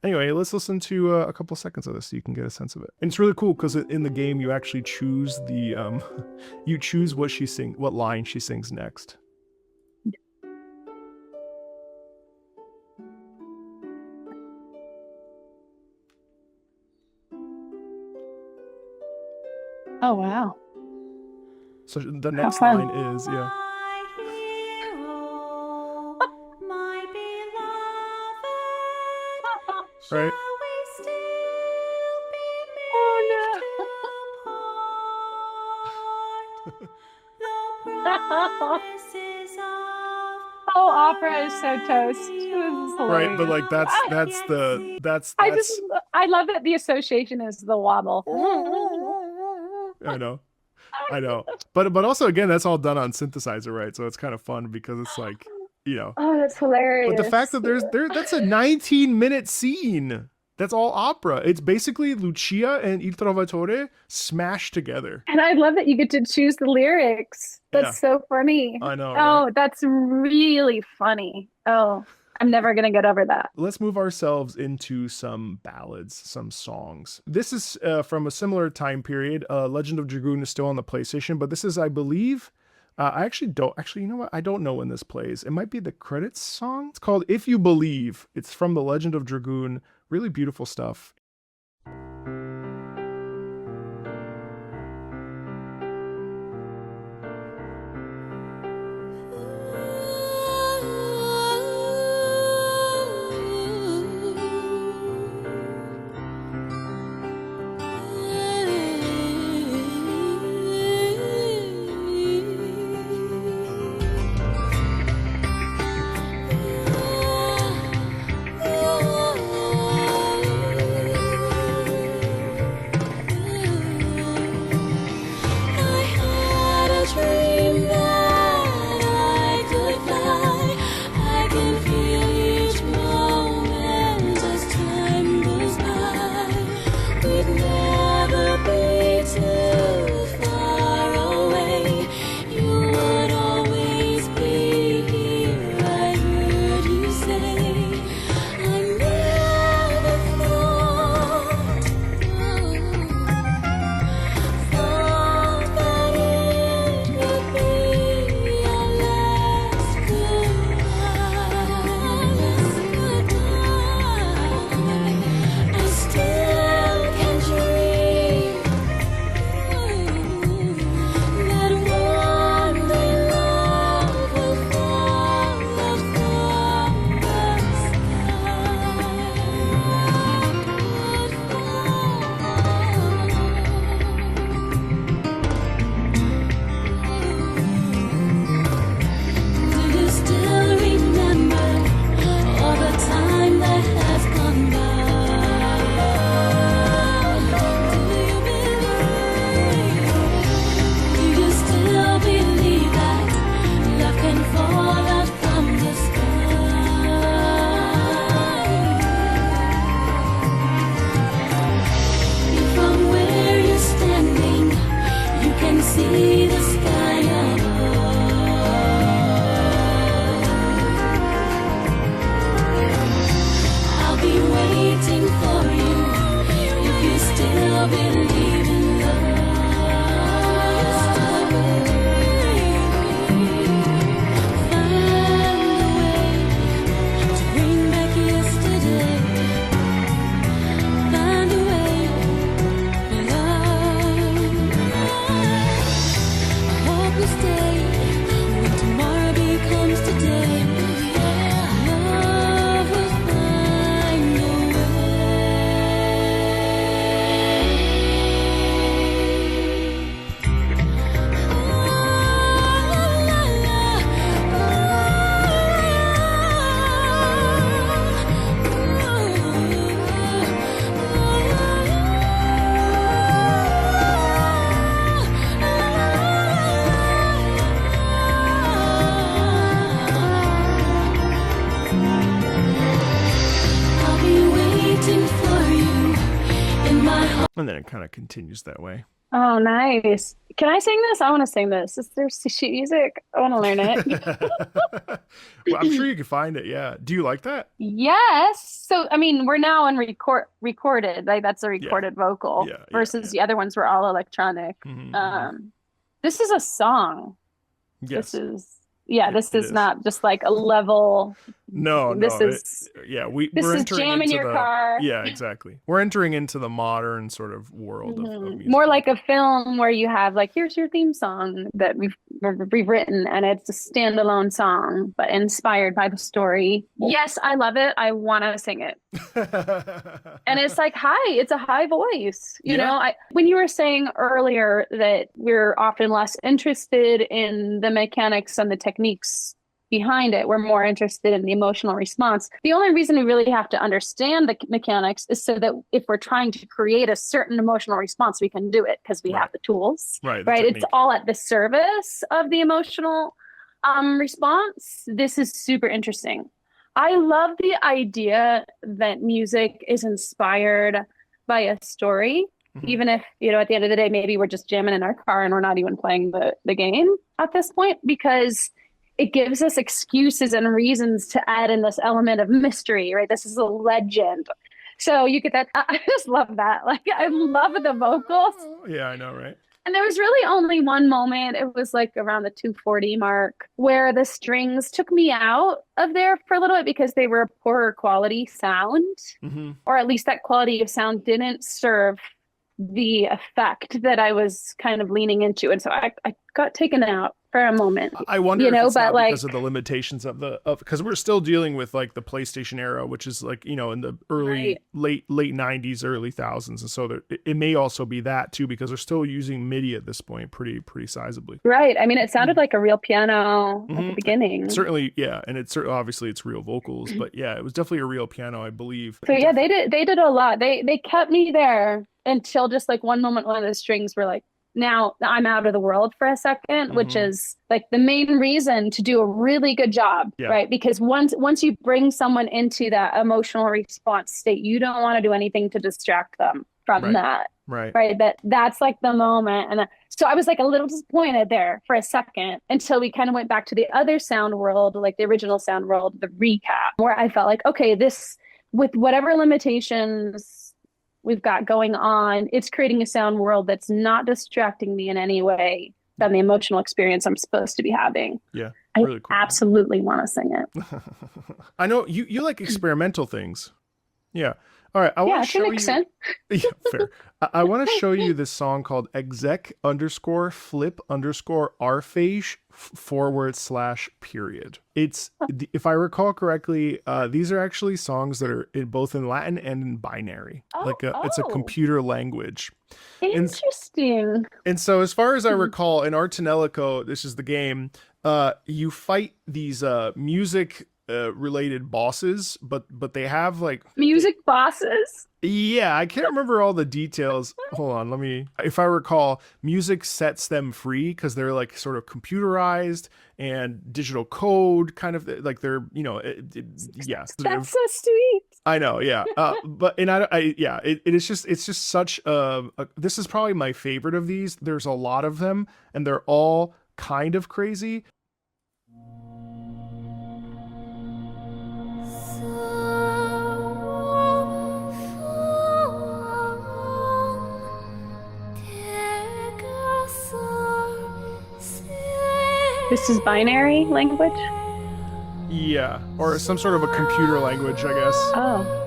anyway, let's listen to a couple seconds of this so you can get a sense of it. And it's really cool because in the game you actually choose the you choose what line she sings next. Oh wow. So the next line is right. Oh, opera is so toast. This is right, but like that's I love that the association is the wobble. I know. But also again, that's all done on synthesizer, right? So it's kind of fun because it's like, you know. Oh, that's hilarious. But the fact that that's a 19-minute scene. That's all opera. It's basically Lucia and Il Trovatore smashed together. And I love that you get to choose the lyrics. That's so funny. I know. Oh, right? that's really funny. Oh, I'm never going to get over that. Let's move ourselves into some ballads, some songs. This is from a similar time period. Legend of Dragoon is still on the PlayStation, but this is, I believe, you know what? I don't know when this plays. It might be the credits song. It's called If You Believe. It's from the Legend of Dragoon. Really beautiful stuff. And then it kind of continues that way. Oh, nice. Can I sing this? I want to sing this. Is there sheet music? I want to learn it. Well, I'm sure you can find it. Yeah. Do you like that? Yes. So, I mean, we're now in recorded, like that's a Yeah. recorded vocal Yeah. versus the other ones were all electronic. This is a song. Yes. This is is. not just like a level. No, This no. is We're is entering jam in into your the, car. Yeah, exactly. We're entering into the modern sort of world of music. More like a film where you have like, here's your theme song that we've written, and it's a standalone song, but inspired by the story. Yes, I love it. I want to sing it. And it's like it's a high voice. You know, when you were saying earlier that we're often less interested in the mechanics and the techniques behind it, we're more interested in the emotional response. The only reason we really have to understand the mechanics is so that if we're trying to create a certain emotional response, we can do it because we have the tools. Right. It's all at the service of the emotional response. This is super interesting. I love the idea that music is inspired by a story, even if, at the end of the day, maybe we're just jamming in our car and we're not even playing the game at this point, because it gives us excuses and reasons to add in this element of mystery, right? This is a legend. So you get that. I just love that. Like, I love the vocals. Yeah, I know, right? And there was really only one moment, it was like around the 240 mark, where the strings took me out of there for a little bit because they were a poorer quality sound, or at least that quality of sound didn't serve the effect that I was kind of leaning into. And so I got taken out for a moment. I wonder if it's not because of the limitations of because we're still dealing with like the PlayStation era, which is like, in the early late 90s, early thousands, and so it may also be that too, because they're still using MIDI at this point pretty sizably. Right. I mean, it sounded like a real piano at the beginning. Certainly, yeah, and it's obviously it's real vocals, but yeah, it was definitely a real piano, I believe. So yeah, they did a lot. They kept me there until just like one moment when the strings were like, now I'm out of the world for a second, which is like the main reason to do a really good job, right? Because once you bring someone into that emotional response state, you don't want to do anything to distract them from that. Right. That's like the moment. And so I was like a little disappointed there for a second until we kind of went back to the other sound world, like the original sound world, the recap, where I felt like, okay, this, with whatever limitations we've got going on, it's creating a sound world that's not distracting me in any way from the emotional experience I'm supposed to be having. Yeah, really cool. I absolutely want to sing it. I know you like experimental things. Yeah. All right. I want to show you. Yeah, fair. I want to show you this song called exec_flip_arpège /period. It's, if I recall correctly, these are actually songs that are both in Latin and in binary. It's a computer language. Interesting. And so, as far as I recall, in Tonelico, this is the game. You fight these music related bosses, but they have like music bosses. Yeah, I can't remember all the details. Hold on, if I recall, music sets them free because they're like sort of computerized and digital code, kind of like they're, yeah. That's so sweet. I know, yeah. It's just such this is probably my favorite of these. There's a lot of them and they're all kind of crazy. This is binary language? Yeah, or some sort of a computer language, I guess. Oh.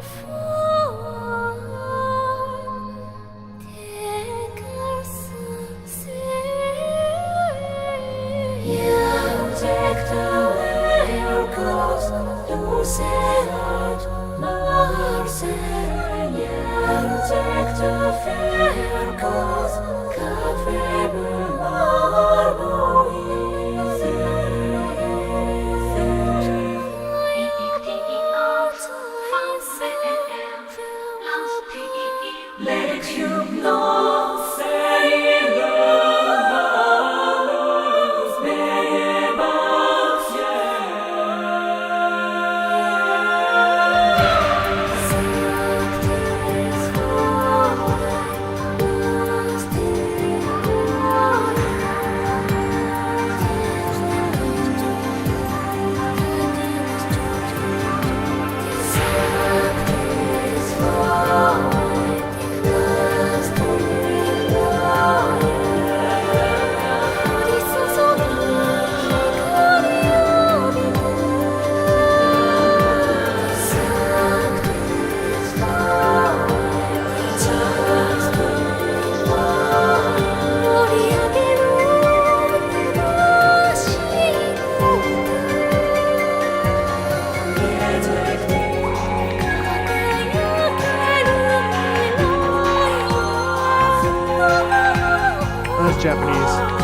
That's Japanese.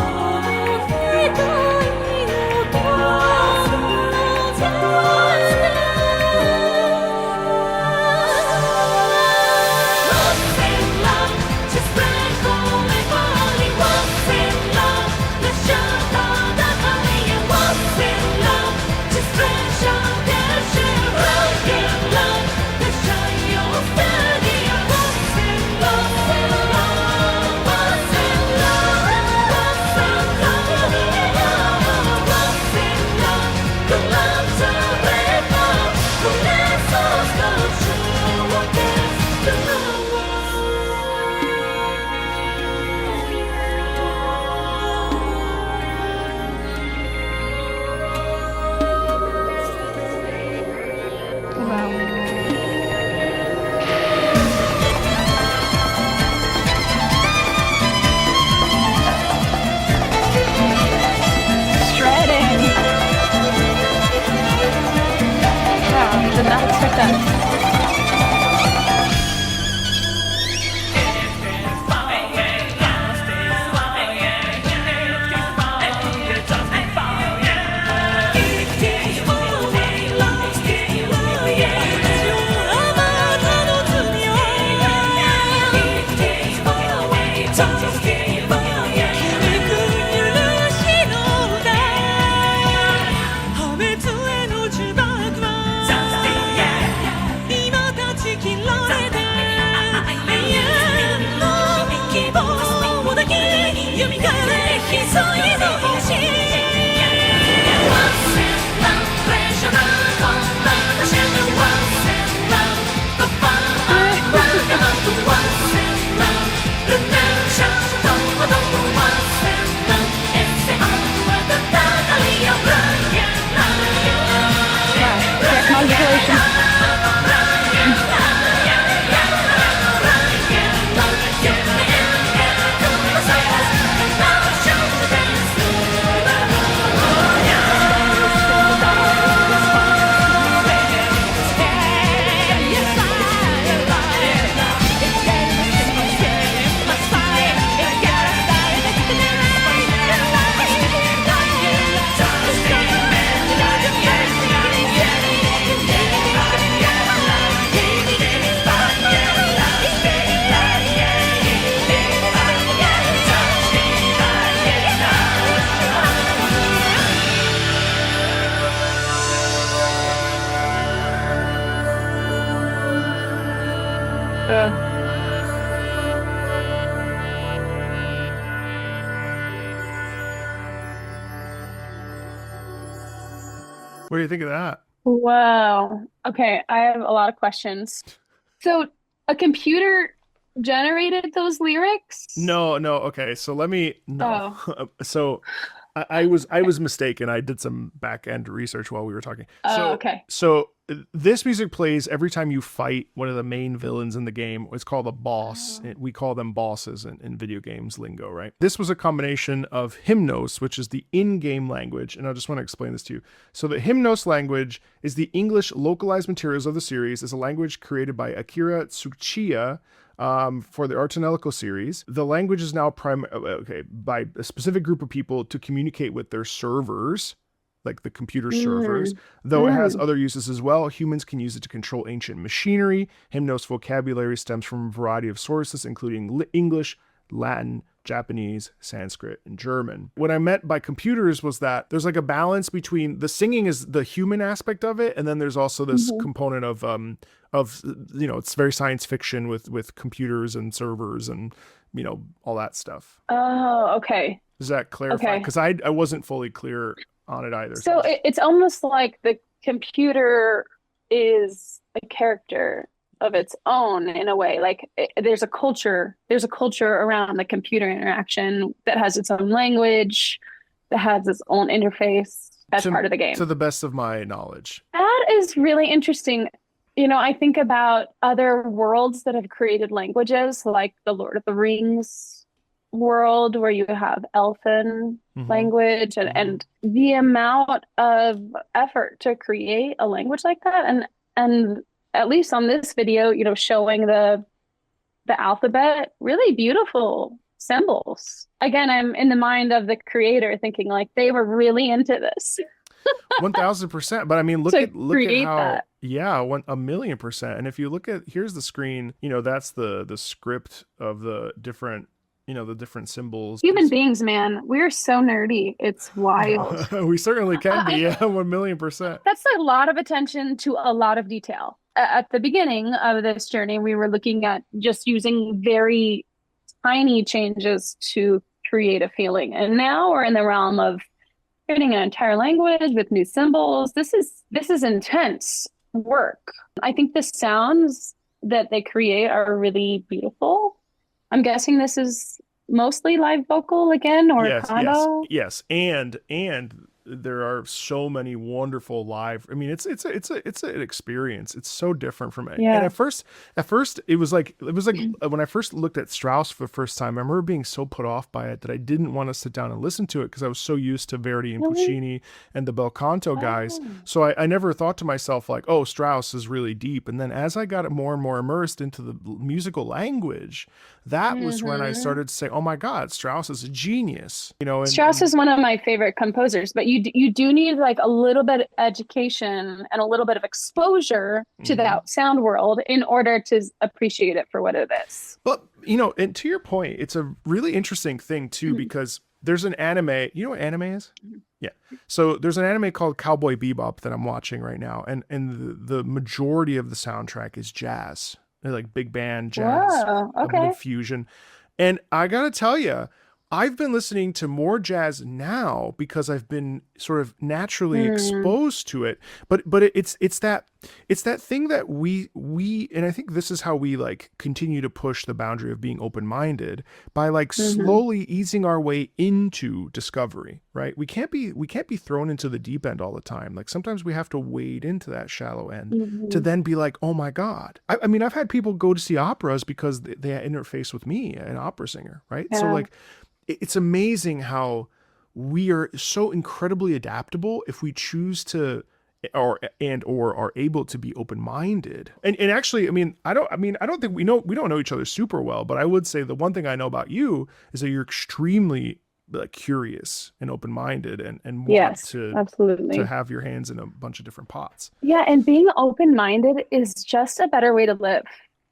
What do you think of that? Wow. Okay, I have a lot of questions. So, a computer generated those lyrics? No. Okay, so let me. No. Oh. So I was mistaken. I did some back end research while we were talking. Oh, So okay. so this music plays every time you fight one of the main villains in the game. It's called a boss. Oh. We call them bosses in video games lingo, right? This was a combination of Hymnos, which is the in-game language, and I just want to explain this to you. So the Hymnos language is the English localized materials of the series. It's a language created by Akira Tsuchiya for the Tonelico series. The language is now by a specific group of people to communicate with their servers, like the computer servers, though it has other uses as well. Humans can use it to control ancient machinery. Hymnos vocabulary stems from a variety of sources, including English, Latin, Japanese, Sanskrit, and German. What I meant by computers was that there's like a balance between the singing is the human aspect of it, and then there's also this component of it's very science fiction with computers and servers and all that stuff. Oh, okay. Does that clarify? Okay. Because I wasn't fully clear on it either. So it's almost like the computer is a character of its own in a way. Like there's a culture around the computer interaction that has its own language, that has its own interface as part of the game. To the best of my knowledge. That is really interesting. I think about other worlds that have created languages, like the Lord of the Rings world, where you have elfin language, and the amount of effort to create a language like that, and at least on this video, showing the alphabet, really beautiful symbols. Again, I'm in the mind of the creator, thinking like they were really into this. 1000%. But I mean, look at how that. Yeah, 1,000,000%. And if you look at, here's the screen, that's the script of the different symbols. Human beings, man, we're so nerdy. It's wild. We certainly can be. Yeah, 1,000,000%. That's a lot of attention to a lot of detail. At the beginning of this journey, we were looking at just using very tiny changes to create a feeling. And now we're in the realm of creating an entire language with new symbols. This is intense work. I think the sounds that they create are really beautiful. I'm guessing this is mostly live vocal again, or yes. And there are so many wonderful live. I mean, it's an experience. It's so different from it. Yeah. And at first it was like when I first looked at Strauss for the first time, I remember being so put off by it that I didn't want to sit down and listen to it because I was so used to Verdi and Puccini and the bel canto guys. So I never thought to myself like, oh, Strauss is really deep. And then as I got more and more immersed into the musical language, that was when I started to say, oh my God, Strauss is a genius. Strauss is one of my favorite composers, but you do need like a little bit of education and a little bit of exposure to that sound world in order to appreciate it for what it is. But and to your point, it's a really interesting thing too, because there's an anime. You know what anime is? Yeah. So there's an anime called Cowboy Bebop that I'm watching right now, and the majority of the soundtrack is jazz. They're like big band jazz, Wow, okay. a bit of fusion. And I gotta tell you, I've been listening to more jazz now because I've been sort of naturally exposed to it. But it's that thing that we and I think this is how we like continue to push the boundary of being open-minded by like slowly easing our way into discovery, right? We can't be thrown into the deep end all the time. Like sometimes we have to wade into that shallow end to then be like, oh my God. I mean, I've had people go to see operas because they interface with me, an opera singer, right? Yeah. So like, it's amazing how we are so incredibly adaptable if we choose to or are able to be open-minded. And actually, I don't think we don't know each other super well, but I would say the one thing I know about you is that you're extremely curious and open-minded and want to have your hands in a bunch of different pots. Yeah, and being open-minded is just a better way to live,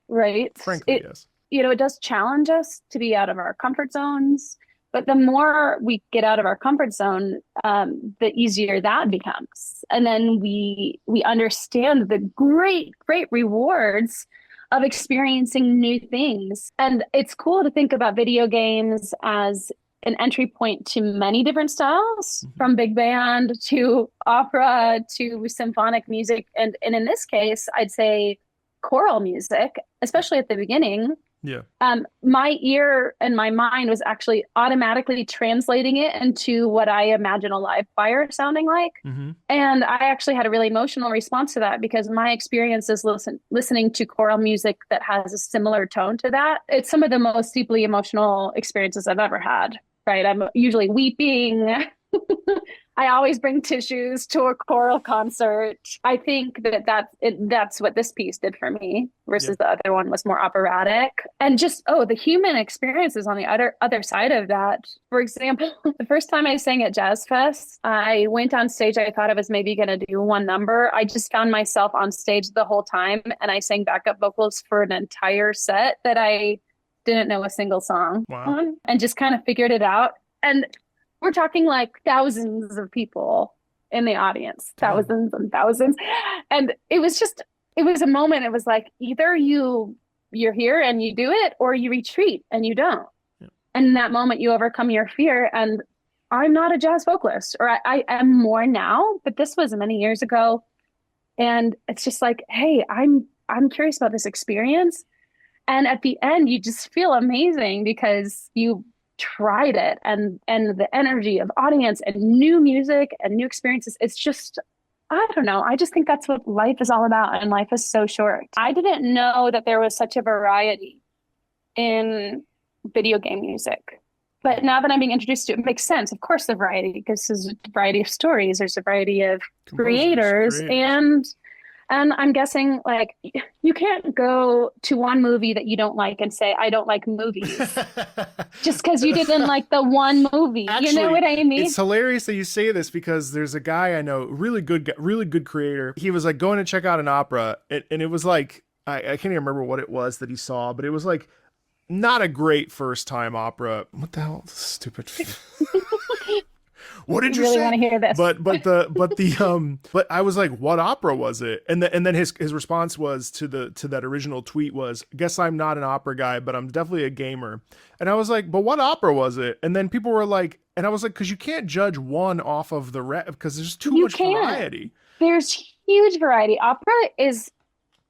right? Frankly, yes. It does challenge us to be out of our comfort zones, but the more we get out of our comfort zone, the easier that becomes. And then we understand the great rewards of experiencing new things. And it's cool to think about video games as an entry point to many different styles, from big band to opera to symphonic music. And in this case, I'd say choral music, especially at the beginning, Yeah. My ear and my mind was actually automatically translating it into what I imagine a live choir sounding like. Mm-hmm. And I actually had a really emotional response to that because my experience is listening to choral music that has a similar tone to that. It's some of the most deeply emotional experiences I've ever had, right? I'm usually weeping. I always bring tissues to a choral concert. I think that's what this piece did for me Yeah. versus the other one was more operatic. And just, the human experiences on the other side of that. For example, the first time I sang at Jazz Fest, I went on stage. I thought I was maybe going to do one number. I just found myself on stage the whole time, and I sang backup vocals for an entire set that I didn't know a single song Wow. on, and just kind of figured it out. And we're talking like thousands of people in the audience, Damn. thousands and thousands. And it was a moment. It was like, either you're here and you do it, or you retreat and you don't. Yeah. And in that moment you overcome your fear. And I'm not a jazz vocalist, or I am more now, but this was many years ago. And it's just like, hey, I'm curious about this experience. And at the end, you just feel amazing because you tried it, and the energy of audience and new music and new experiences. It's just, I don't know. I just think that's what life is all about. And life is so short. I didn't know that there was such a variety in video game music. But now that I'm being introduced to it, it makes sense. Of course, the variety, because there's a variety of stories, there's a variety of creators. And I'm guessing, like, you can't go to one movie that you don't like and say, I don't like movies, just because you didn't like the one movie. Actually, you know what I mean? It's hilarious that you say this, because there's a guy I know, really good creator. He was like going to check out an opera, and it was like, I can't even remember what it was that he saw, but it was like not a great first time opera. What the hell? Stupid. What did you really say? Want to hear this? But I was like, what opera was it? And then his response was to that original tweet was, guess I'm not an opera guy, but I'm definitely a gamer. And I was like, but what opera was it? And then people were like, and I was like, because you can't judge one off of the rest, because there's too much variety. There's huge variety. Opera is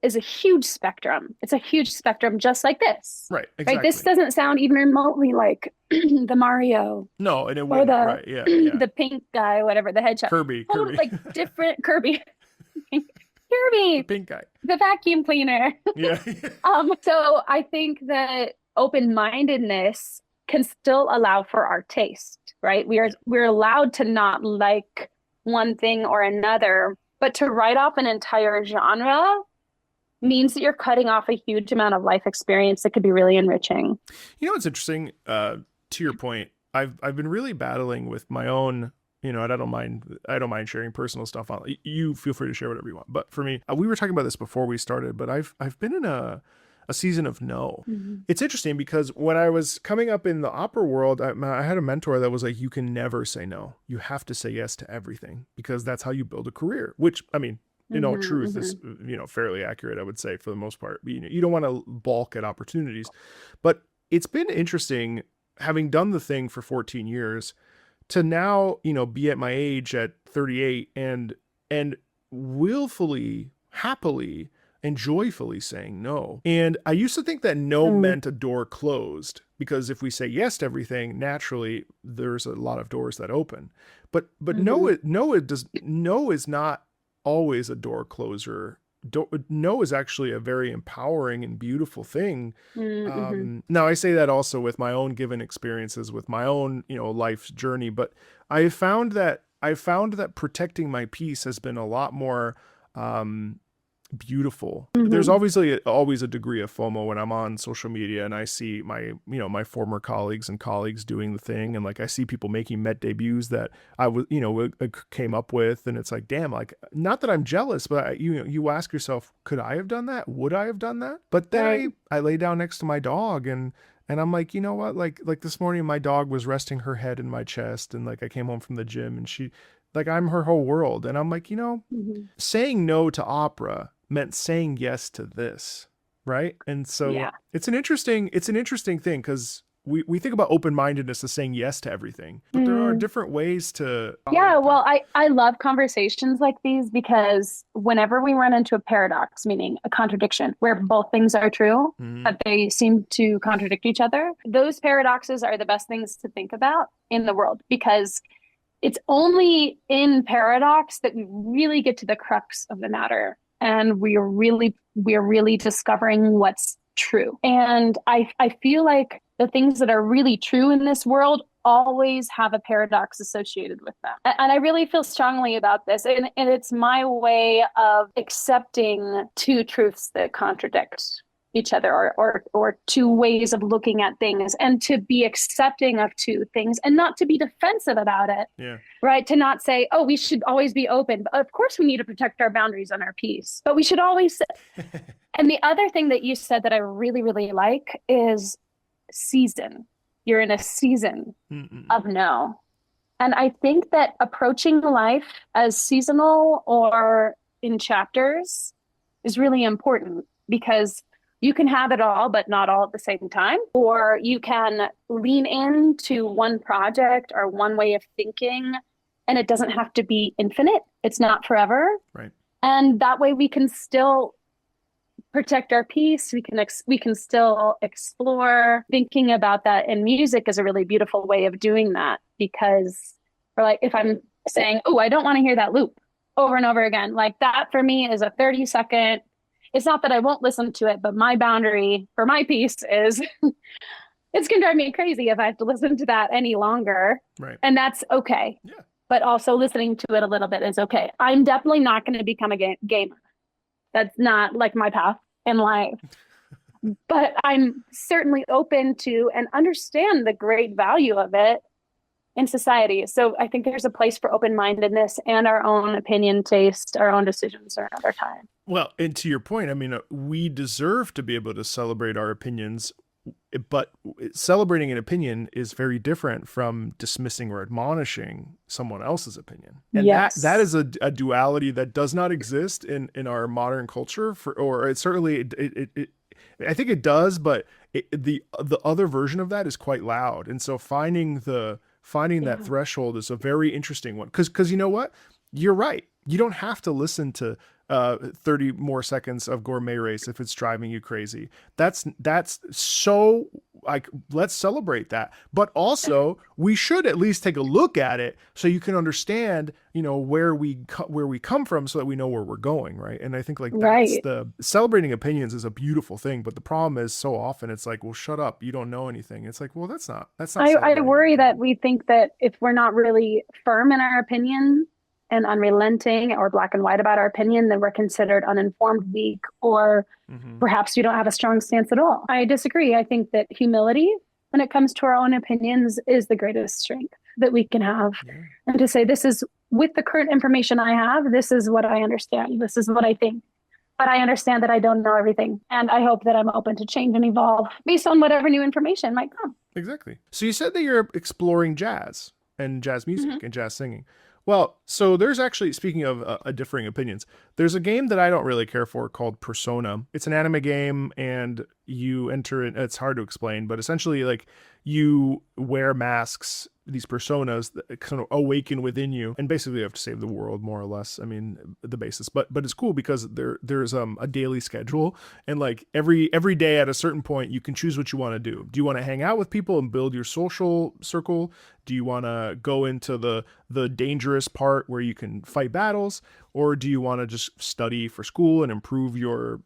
a huge spectrum. It's a huge spectrum, just like this. Right. Exactly. Right. This doesn't sound even remotely like the Mario. No, and it or wouldn't. Right. Yeah. The pink guy, whatever, the hedgehog. Kirby. Like different Kirby. Kirby. Pink guy. The vacuum cleaner. Yeah. So I think that open-mindedness can still allow for our taste, right? We're allowed to not like one thing or another, but to write off an entire genre means that you're cutting off a huge amount of life experience that could be really enriching. You know, it's interesting, to your point, I've been really battling with my own, and I don't mind sharing personal stuff on, you feel free to share whatever you want. But for me, we were talking about this before we started, but I've been in a season of no. Mm-hmm. It's interesting because when I was coming up in the opera world, I had a mentor that was like, you can never say no. You have to say yes to everything, because that's how you build a career, which, I mean, in all truth, is, fairly accurate, I would say, for the most part. You don't want to balk at opportunities. But it's been interesting, having done the thing for 14 years, to now, be at my age at 38 and willfully, happily, and joyfully saying no. And I used to think that no meant a door closed, because if we say yes to everything, naturally there's a lot of doors that open. But no is not always a door closer. No is actually a very empowering and beautiful thing. Now I say that also with my own given experiences, with my own, life's journey, but I found that protecting my peace has been a lot more beautiful. There's obviously always a degree of FOMO when I'm on social media and I see my former colleagues doing the thing, and like I see people making Met debuts that I was came up with, and it's like, damn, like, not that I'm jealous, but you ask yourself, could I have done that? Would I have done that? But then I lay down next to my dog, and I'm like, you know what, like this morning my dog was resting her head in my chest, and like I came home from the gym and she, like, I'm her whole world, and I'm like, saying no to opera meant saying yes to this, right? And so it's an interesting thing, because we think about open-mindedness as saying yes to everything, but there are different ways to. Yeah, well, I love conversations like these because whenever we run into a paradox, meaning a contradiction where both things are true, but they seem to contradict each other, those paradoxes are the best things to think about in the world, because it's only in paradox that we really get to the crux of the matter, and we are really discovering what's true. And I feel like the things that are really true in this world always have a paradox associated with them. And I really feel strongly about this. And it's my way of accepting two truths that contradict each other, or two ways of looking at things, and to be accepting of two things and not to be defensive about it. Yeah. Right. To not say, oh, we should always be open. Of course, we need to protect our boundaries and our peace, but we should always. And the other thing that you said that I really, really like is season. You're in a season of no. And I think that approaching life as seasonal or in chapters is really important, because you can have it all, but not all at the same time. Or you can lean into one project or one way of thinking, and it doesn't have to be infinite. It's not forever. Right. And that way we can still protect our peace. We can still explore. Thinking about that in music is a really beautiful way of doing that, because, or like, if I'm saying, oh, I don't want to hear that loop over and over again, like that for me is a 30-second. It's not that I won't listen to it, but my boundary for my piece is it's going to drive me crazy if I have to listen to that any longer. Right. And that's okay. Yeah. But also listening to it a little bit is okay. I'm definitely not going to become a gamer. That's not like my path in life. But I'm certainly open to and understand the great value of it in society. So I think there's a place for open-mindedness and our own opinion, taste, our own decisions are another time. Well, and to your point, I mean, we deserve to be able to celebrate our opinions, but celebrating an opinion is very different from dismissing or admonishing someone else's opinion. And that is a duality that does not exist in our modern culture, or it certainly, I think it does, but the other version of that is quite loud. And so finding that threshold is a very interesting one. Because you know what? You're right. You don't have to listen to 30 more seconds of Gourmet Race if it's driving you crazy. That's so, like, let's celebrate that. But also, we should at least take a look at it so you can understand, where we come from, so that we know where we're going, right? And I think that's the celebrating opinions is a beautiful thing, but the problem is so often it's like, well, shut up, you don't know anything. It's like, well, that's not. I worry that we think that if we're not really firm in our opinion and unrelenting or black and white about our opinion, then we're considered uninformed, weak, or perhaps we don't have a strong stance at all. I disagree. I think that humility when it comes to our own opinions is the greatest strength that we can have. Yeah. And to say, this is, with the current information I have, this is what I understand. This is what I think. But I understand that I don't know everything. And I hope that I'm open to change and evolve based on whatever new information might come. Exactly. So you said that you're exploring jazz and jazz music and jazz singing. Well, so there's actually, speaking of differing opinions, there's a game that I don't really care for called Persona. It's an anime game, and you enter it. It's hard to explain, but essentially, like, you wear masks, these personas that kind of awaken within you, and basically you have to save the world, more or less. I mean, the basis, but it's cool because there's a daily schedule, and like every day at a certain point, you can choose what you want to do. Do you want to hang out with people and build your social circle? Do you want to go into the dangerous part where you can fight battles, or do you want to just study for school and improve your,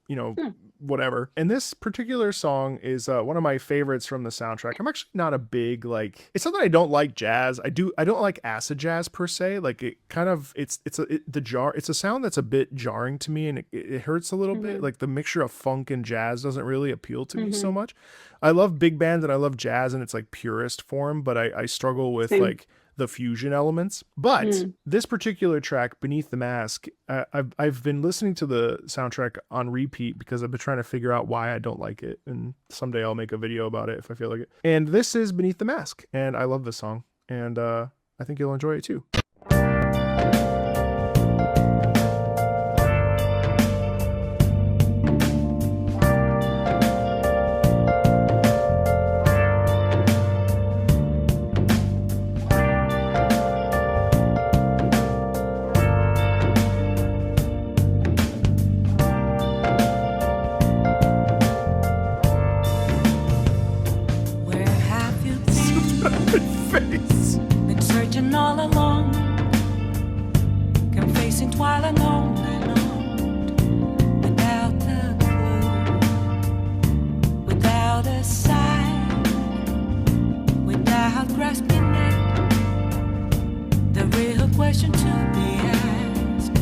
whatever? And this particular song is one of my favorites from the soundtrack. I'm actually not a big, like, it's not that I don't like jazz. I don't like acid jazz per se. Like, it kind of, it's a sound that's a bit jarring to me, and it hurts a little bit. Like, the mixture of funk and jazz doesn't really appeal to me so much. I love big band and I love jazz in its like purest form, but I struggle with like the fusion elements. But this particular track, Beneath the Mask, I've been listening to the soundtrack on repeat because I've been trying to figure out why I don't like it, and someday I'll make a video about it if I feel like it. And this is Beneath the Mask, and I love this song, and I think you'll enjoy it too. Pacing while alone without a clue, without a sign, without grasping it. The real question to be asked: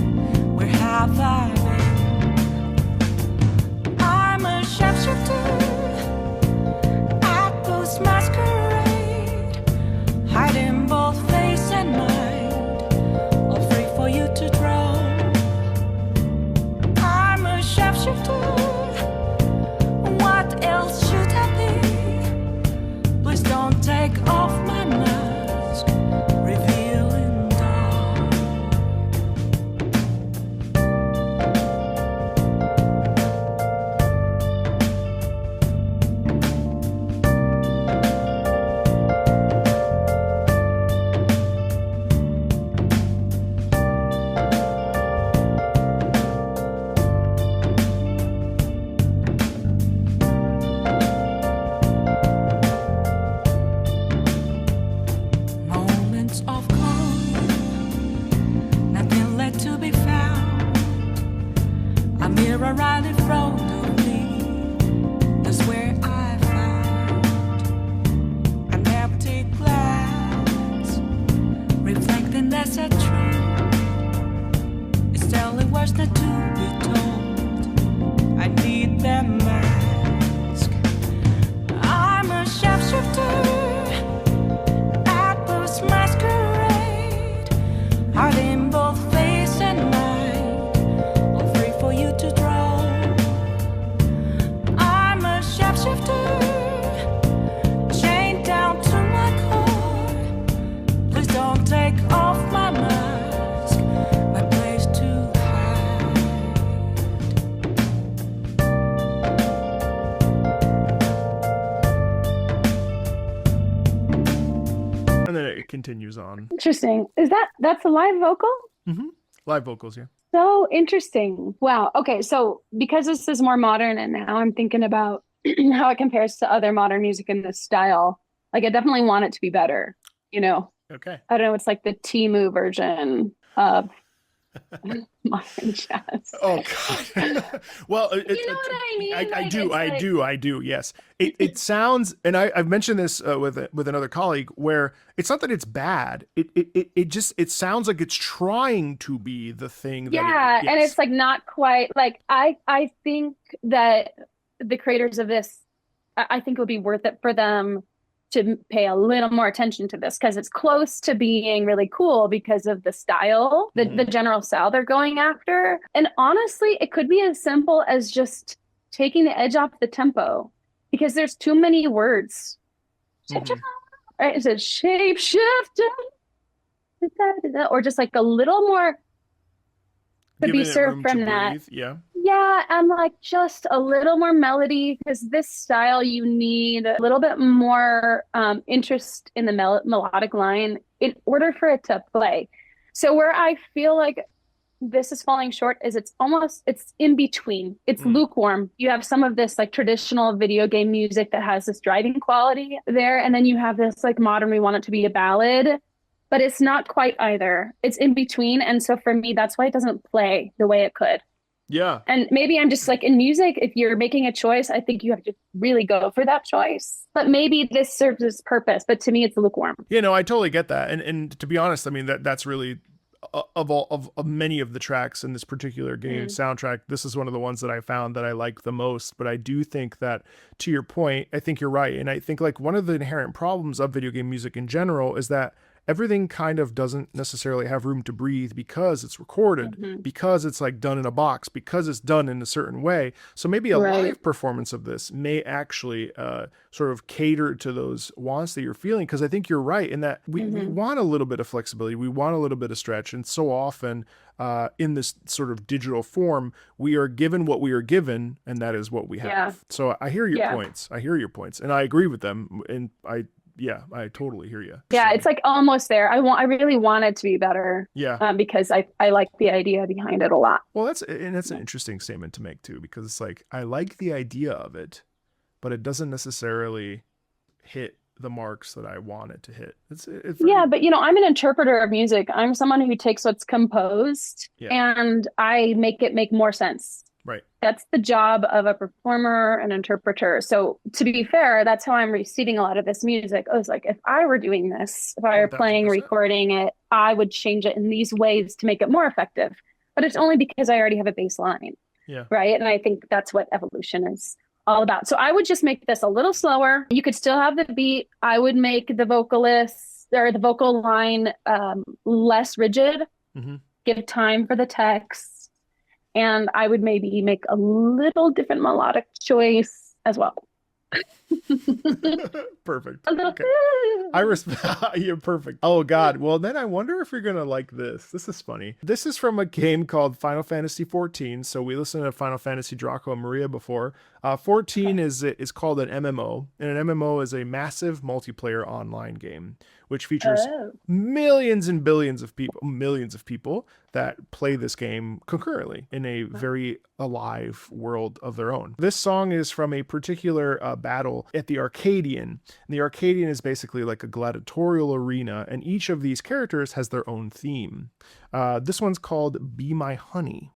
where have I been? I'm a sharpshooter at those masquerade, hiding both face and mind, all free for you to draw. I'm a sharpshooter. What else should I be? Please don't take off my mask, revealing dark. Moments of calm, nothing left to be found. A mirror right in front of me, that's where I found an empty glass, reflecting that's a truth. It's telling words not to be told. I need that mask. I'm a sharpshooter at those masquerade, hiding both face and mind, all free for you to draw. I'm a sharpshooter, chained down to my core. Please don't take off my mask, my place to hide. And then it continues on. Interesting. That's a live vocal? Live vocals, yeah. So interesting. Wow. Okay, so because this is more modern and now I'm thinking about how it compares to other modern music in this style, like I definitely want it to be better, you know. Okay. I don't know, it's like the Timu version of modern jazz. Oh God. Well, You know what I mean? I Like, do, it's I like- do, I do. Yes, it sounds, and I've mentioned this with another colleague, where it's not that it's bad. It sounds like it's trying to be the thing. That Yeah, and yes. it's like not quite like I think that the creators of this, I think it would be worth it for them to pay a little more attention to this because it's close to being really cool because of the style, the general style they're going after. And honestly, it could be as simple as just taking the edge off the tempo because there's too many words. Mhm. Right? Is it shape shifter? Or just like a little more could be Giving it served room from to that. breathe, yeah. Yeah, and like just a little more melody because this style you need a little bit more interest in the melodic line in order for it to play. So where I feel like this is falling short is it's in between. It's lukewarm. You have some of this like traditional video game music that has this driving quality there, and then you have this like modern, we want it to be a ballad, but it's not quite either. It's in between, and so for me, that's why it doesn't play the way it could. Yeah. And maybe I'm just like in music, if you're making a choice, I think you have to really go for that choice. But maybe this serves its purpose. But to me, it's lukewarm. You know, I totally get that. And to be honest, I mean, that's really of many of the tracks in this particular game soundtrack, this is one of the ones that I found that I like the most. But I do think that, to your point, I think you're right. And I think like one of the inherent problems of video game music in general is that everything kind of doesn't necessarily have room to breathe because it's recorded, because it's like done in a box, because it's done in a certain way. So maybe a live performance of this may actually sort of cater to those wants that you're feeling. Because I think you're right in that we want a little bit of flexibility. We want a little bit of stretch. And so often in this sort of digital form, we are given what we are given, and that is what we have. Yeah. So I hear your points. I hear your points. And I agree with them. And I totally hear you. Yeah, So, it's like almost there. I really want it to be better. yeah. Because I like the idea behind it a lot. Well, that's an interesting statement to make too, because it's like I like the idea of it, but it doesn't necessarily hit the marks that I want it to hit. It's Yeah, but I'm an interpreter of music. I'm someone who takes what's composed and I make it make more sense. right. That's the job of a performer and interpreter. So to be fair, that's how I'm receiving a lot of this music. I was like, if I were doing this, if I were playing, 1000%. recording it, I would change it in these ways to make it more effective. But it's only because I already have a bass line. Yeah. Right. And I think that's what evolution is all about. So I would just make this a little slower. You could still have the beat. I would make the vocalists or the vocal line less rigid, give time for the text. And I would maybe make a little different melodic choice as well. Perfect. A little. Okay. I respect. You're perfect. Oh God. Well, then I wonder if you're gonna like this. This is funny. This is from a game called Final Fantasy XIV. So we listened to Final Fantasy Draco and Maria before. 14 is called an MMO, and an MMO is a massive multiplayer online game, which features millions and billions of people that play this game concurrently in a very alive world of their own. This song is from a particular battle at the Arcadian. And the Arcadian is basically like a gladiatorial arena, and each of these characters has their own theme. This one's called Be My Honey.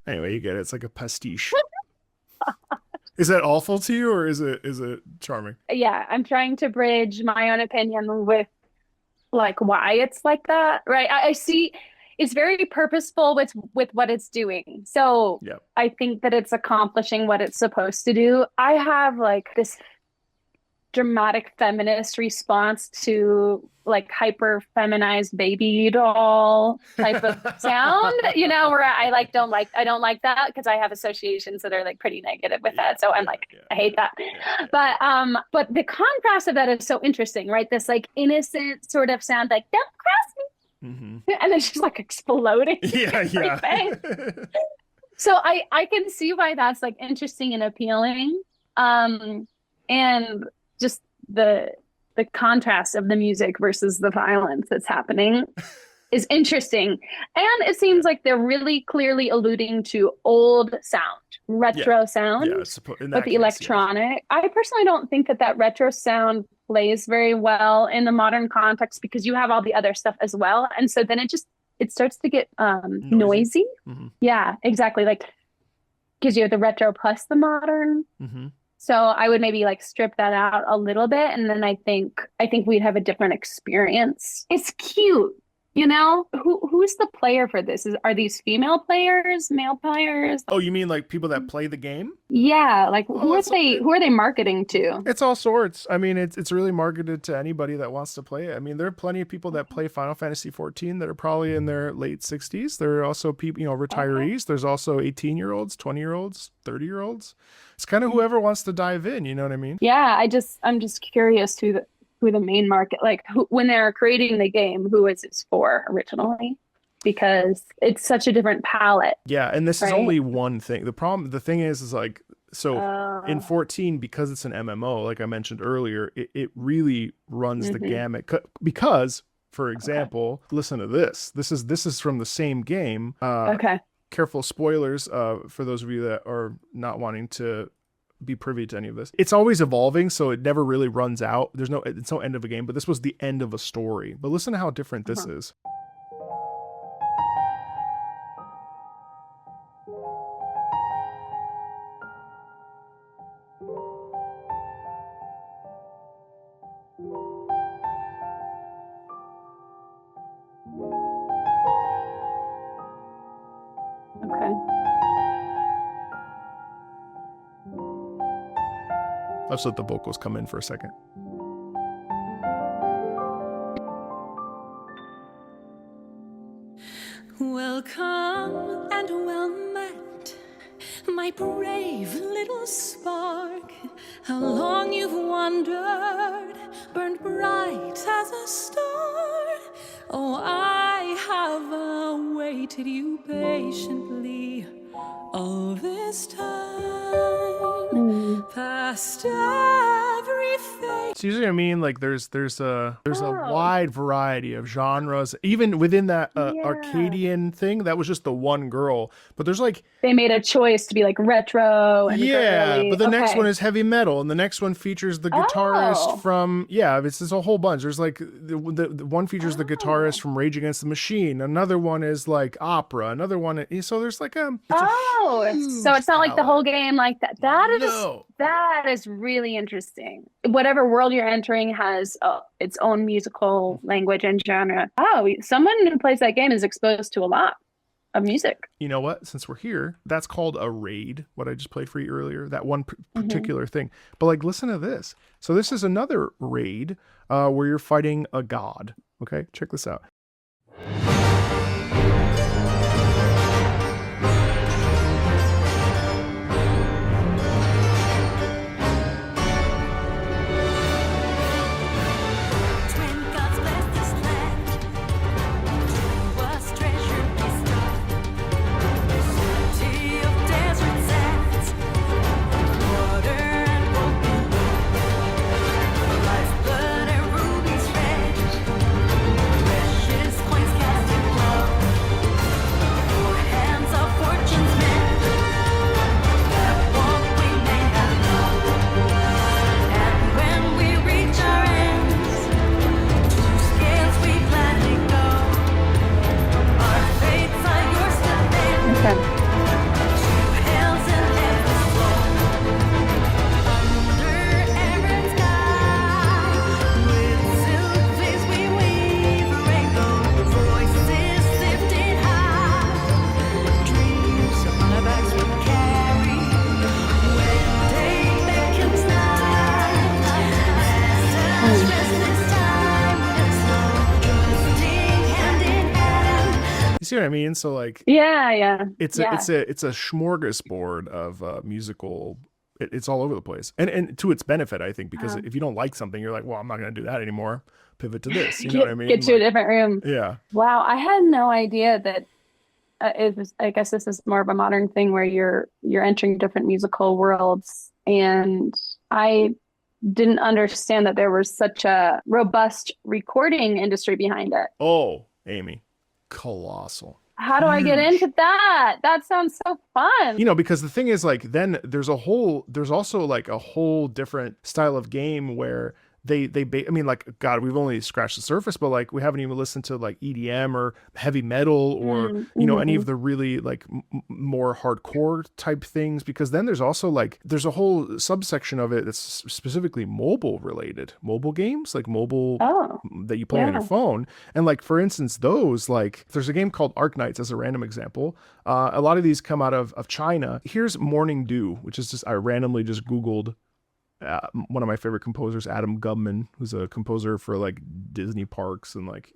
Anyway, you get it. It's like a pastiche. Is that awful to you, or is it charming? Yeah, I'm trying to bridge my own opinion with like why it's like that, right? I see it's very purposeful with what it's doing. So I think that it's accomplishing what it's supposed to do. I have like this dramatic feminist response to like hyper feminized baby doll type of sound, where I don't like that because I have associations that are like pretty negative with that. So I'm like, I hate that. But the contrast of that is so interesting, right? This like innocent sort of sound, like don't cross me, and then she's like exploding. Yeah. So I can see why that's like interesting and appealing, and just the contrast of the music versus the violence that's happening is interesting. And it seems like they're really clearly alluding to old sound, retro sound, but the electronic. I personally don't think that retro sound plays very well in the modern context because you have all the other stuff as well. And so then it starts to get noisy. Yeah, exactly. Like, because you have the retro plus the modern. So I would maybe like strip that out a little bit, and then I think we'd have a different experience. It's cute. You know, who's the player for this? Are these female players, male players? Oh, you mean like people that play the game? Yeah, like Oh, who are they marketing to? it's all sorts. I mean, it's really marketed to anybody that wants to play it. I mean, there are plenty of people that play Final Fantasy 14 that are probably in their late 60s. There are also people, retirees. There's also 18-year-olds, 20-year-olds, 30-year-olds. It's kind of whoever wants to dive in, you know what I mean? Yeah, I'm just curious who the main market, like when they're creating the game, who is this for originally? Because it's such a different palette, Yeah, and this is right? only one thing. The thing is like, so in Uh, 14, because it's an MMO, like I mentioned earlier, it really runs the mhm. gamut. Because, for Okay. example, listen to this. This is from the same game. Okay. Careful spoilers for those of you that are not wanting to be privy to any of this. It's always evolving, so it never really runs out. It's no end of a game, but this was the end of a story. But listen to how different this Uh-huh. is. Okay. Let's let the vocals come in for a second. Welcome and well met, my brave little spark. How long you've wandered, burned bright as a star. Oh, I have awaited you patiently all this time, Mm. past every phase. So usually, I mean, like there's a Oh, wide variety of genres, even within that yeah. Arcadian thing. That was just the one girl, but there's like, They made a choice to be like retro and yeah, but girly. the next one Okay. is heavy metal, and the next one features the guitarist Oh. from, yeah, it's a whole bunch. There's like the one features the guitarist Oh. from Rage Against the Machine. Another one is like opera. Another one, so there's like it's a Oh, so huge it's not like the whole palette. game like that. No. That is really interesting. Whatever world you're entering has its own musical language and genre. Oh, someone who plays that game is exposed to a lot of music. You know what? Since we're here, that's called a raid. What I just played for you earlier, that one Hmm. particular thing. But like, listen to this. So this is another raid where you're fighting a god. Okay, check this out. When God's blessed this land, to us treasure bestowed. City of desert sands, water and gold below. Lifeblood and rubies red, precious coins cast in glow. For hands of fortune's men, that walk we may have known. And when we reach our ends, scales we gladly go. Our fates are yours to bend. Okay. Two hills and endless flow. Under every sky, with silk fleece we weave a rainbow. Voices lifted high, dreams upon our backs we carry. When day beckons nigh, as us rest this time and slow, trusting hand in hand. You see what I mean? So like, Yeah, yeah, it's a yeah. it's a smorgasbord of musical. It's all over the place, and to its benefit, I think, because Uh, if you don't like something, you're like, well, I'm not gonna do that anymore. Pivot to this. You know what I get mean? to a Like, different room. yeah. Wow, I had no idea that it was, I guess this is more of a modern thing where you're entering different musical worlds, and I didn't understand that there was such a robust recording industry behind it. Oh, Amy, colossal. How do I get Huge. into that? That sounds so fun. Because the thing is, like, then there's also like a whole different style of game where I mean, like, God, we've only scratched the surface, but like we haven't even listened to like EDM or heavy metal or any of the really like more hardcore type things, because then there's also like there's a whole subsection of it that's specifically mobile games, like mobile Oh, that you play on your phone. And like, for instance, those, like, there's a game called Arknights as a random example. A lot of these come out of China. Here's Morning Dew, which is just, I randomly just Googled one of my favorite composers, Adam Gubman, who's a composer for like Disney parks and like,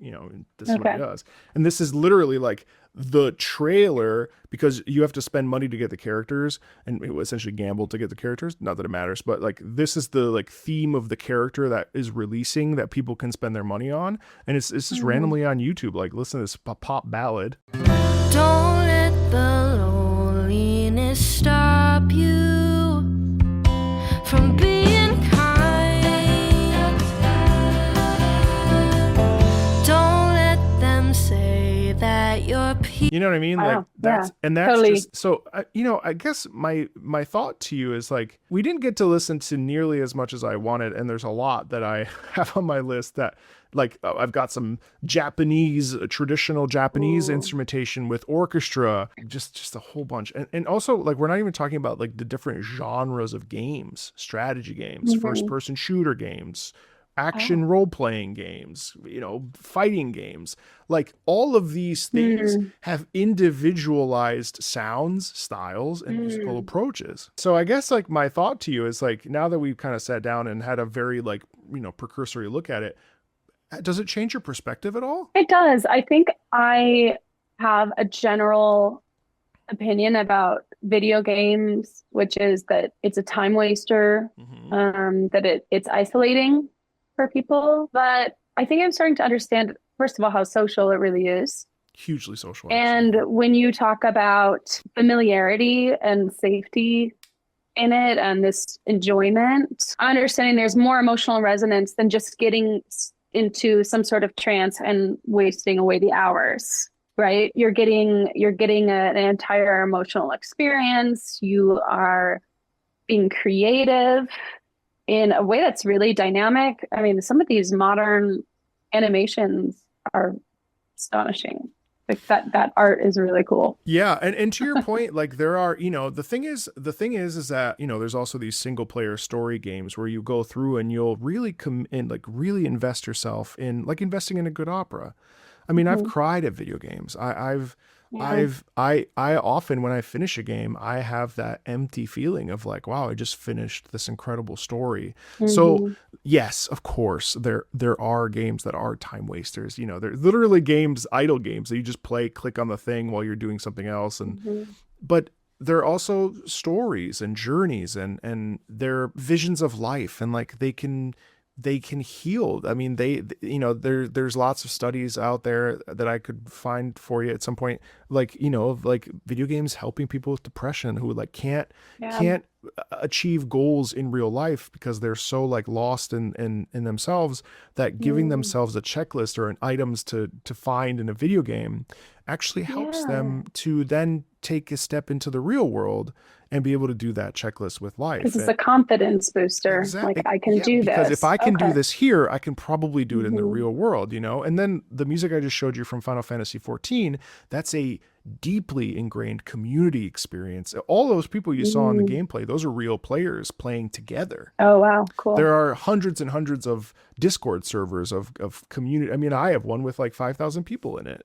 this is what he does. And this is literally like the trailer, because you have to spend money to get the characters and essentially gamble to get the characters. Not that it matters, but like this is the like theme of the character that is releasing that people can spend their money on. And it's just randomly on YouTube. Like, listen to this pop ballad. Don't let the loneliness stop you from being kind. Don't let them say that you're You know what I mean? Wow. Like that's, Yeah, and that's totally. just, so, I guess my thought to you is like, we didn't get to listen to nearly as much as I wanted. And there's a lot that I have on my list that, like, I've got some traditional Japanese instrumentation with orchestra, just a whole bunch. And also, like, we're not even talking about like the different genres of games, strategy games, first person shooter games, action role-playing games, fighting games. Like, all of these things have individualized sounds, styles, and musical approaches. So I guess like my thought to you is like, now that we've kind of sat down and had a very like, precursory look at it, does it change your perspective at all? It does. I think I have a general opinion about video games, which is that it's a time waster, that it's isolating for people. But I think I'm starting to understand, first of all, how social it really is. Hugely social. And when you talk about familiarity and safety in it and this enjoyment, understanding there's more emotional resonance than just getting into some sort of trance and wasting away the hours, right? You're getting an entire emotional experience. You are being creative in a way that's really dynamic. I mean, some of these modern animations are astonishing. Like that art is really cool. Yeah, and to your point, like there are, the thing is that, there's also these single player story games where you go through and you'll really really invest yourself in, like, investing in a good opera. I mean, I've cried at video games. I often, when I finish a game, I have that empty feeling of like, wow, I just finished this incredible story. So yes, of course, there are games that are time wasters. They're literally idle games that you just play, click on the thing while you're doing something else. But there are also stories and journeys and they're visions of life, and like they can heal. I mean, there's lots of studies out there that I could find for you at some point, like, of like video games helping people with depression who like can't achieve goals in real life because they're so like lost in themselves, that giving themselves a checklist or an items to find in a video game actually helps them to then take a step into the real world and be able to do that checklist with life. Because it's a confidence booster. Exactly. Like, I can do this. Because if I can do this here, I can probably do it in the real world, And then the music I just showed you from Final Fantasy XIV, that's a deeply ingrained community experience. All those people you saw in the gameplay, those are real players playing together. Oh, wow. Cool. There are hundreds and hundreds of Discord servers of community. I mean, I have one with like 5,000 people in it,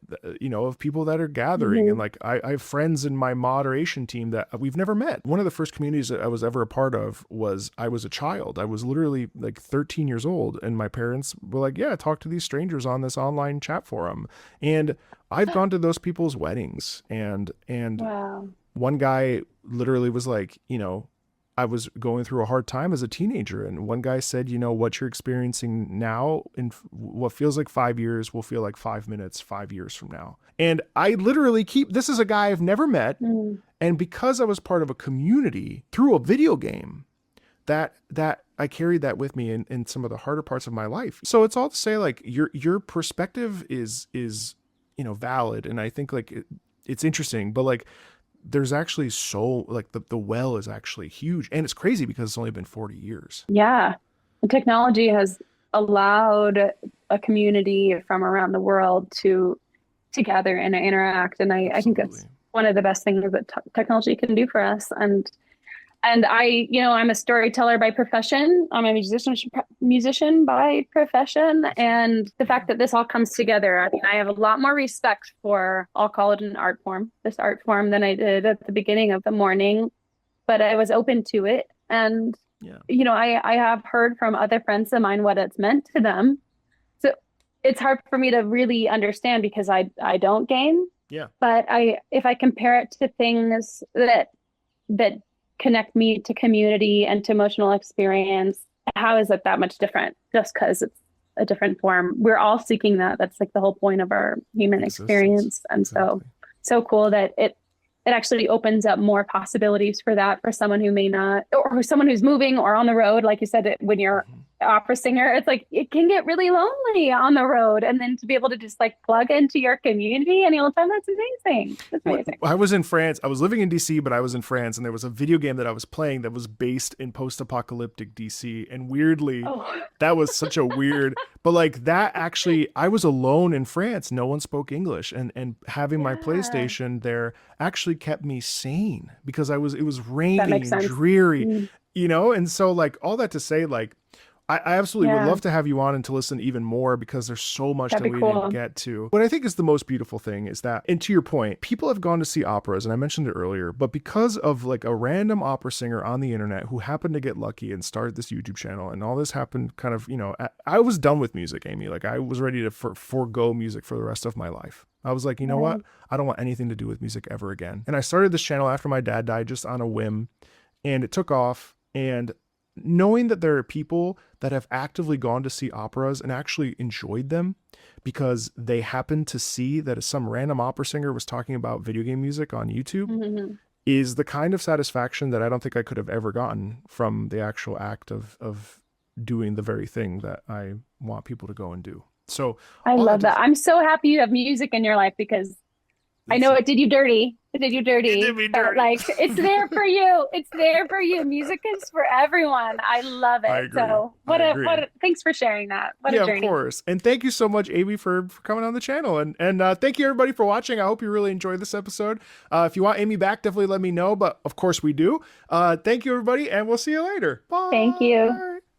of people that are gathering. And like, I have friends in my moderation team that we've never met. One of the first communities that I was ever a part of was, I was a child. I was literally like 13 years old. And my parents were like, yeah, talk to these strangers on this online chat forum. And I've gone to those people's weddings, and wow. One guy literally was like, I was going through a hard time as a teenager. And one guy said, what you're experiencing now in what feels like 5 years will feel like 5 minutes, 5 years from now. And I literally this is a guy I've never met. And because I was part of a community through a video game, that I carried that with me in some of the harder parts of my life. So it's all to say, like, your perspective is valid. And I think like it's interesting, but like, there's actually so like the well is actually huge, and it's crazy because it's only been 40 years. Yeah. The technology has allowed a community from around the world to gather and interact. And I think that's Absolutely. one of the best things that technology can do for us. And I, I'm a storyteller by profession. I'm a musician by profession. And the fact that this all comes together, I mean, I have a lot more respect for, I'll call it an art form, this art form than I did at the beginning of the morning, but I was open to it. And, Yeah. I have heard from other friends of mine what it's meant to them. So it's hard for me to really understand because I don't game. Yeah. But if I compare it to things that connect me to community and to emotional experience, how is it that much different just because it's a different form? We're all seeking that. That's like the whole point of our human experience. And so cool that it actually opens up more possibilities for that for someone who may not, or someone who's moving or on the road. Like you said, when you're opera singer, it's like it can get really lonely on the road, and then to be able to just like plug into your community any old time, that's amazing. That's amazing. I was in France. I was living in DC, but I was in France, and there was a video game that I was playing that was based in post-apocalyptic DC. And weirdly, that was such a weird, but like that actually, I was alone in France. No one spoke English, and having my PlayStation there actually kept me sane because it was rainy and dreary, and so like all that to say, like, I absolutely would love to have you on and to listen even more because there's so much that we didn't get to. What I think is the most beautiful thing is that, and to your point, people have gone to see operas, and I mentioned it earlier, but because of like a random opera singer on the internet who happened to get lucky and start this YouTube channel, and all this happened kind of, I was done with music, Amy. Like I was ready to forego music for the rest of my life. I was like, you know what? I don't want anything to do with music ever again. And I started this channel after my dad died just on a whim, and it took off. And knowing that there are people that have actively gone to see operas and actually enjoyed them because they happened to see that some random opera singer was talking about video game music on YouTube is the kind of satisfaction that I don't think I could have ever gotten from the actual act of doing the very thing that I want people to go and do. So I love that. I'm so happy you have music in your life because I know it did you dirty. It did you dirty. It did me dirty. Like it's there for you. It's there for you. Music is for everyone. I love it. I agree. So thanks for sharing that. What a journey. Of course. And thank you so much, Amy, for coming on the channel. And thank you everybody for watching. I hope you really enjoyed this episode. If you want Amy back, definitely let me know. But of course we do. Thank you everybody, and we'll see you later. Bye. Thank you.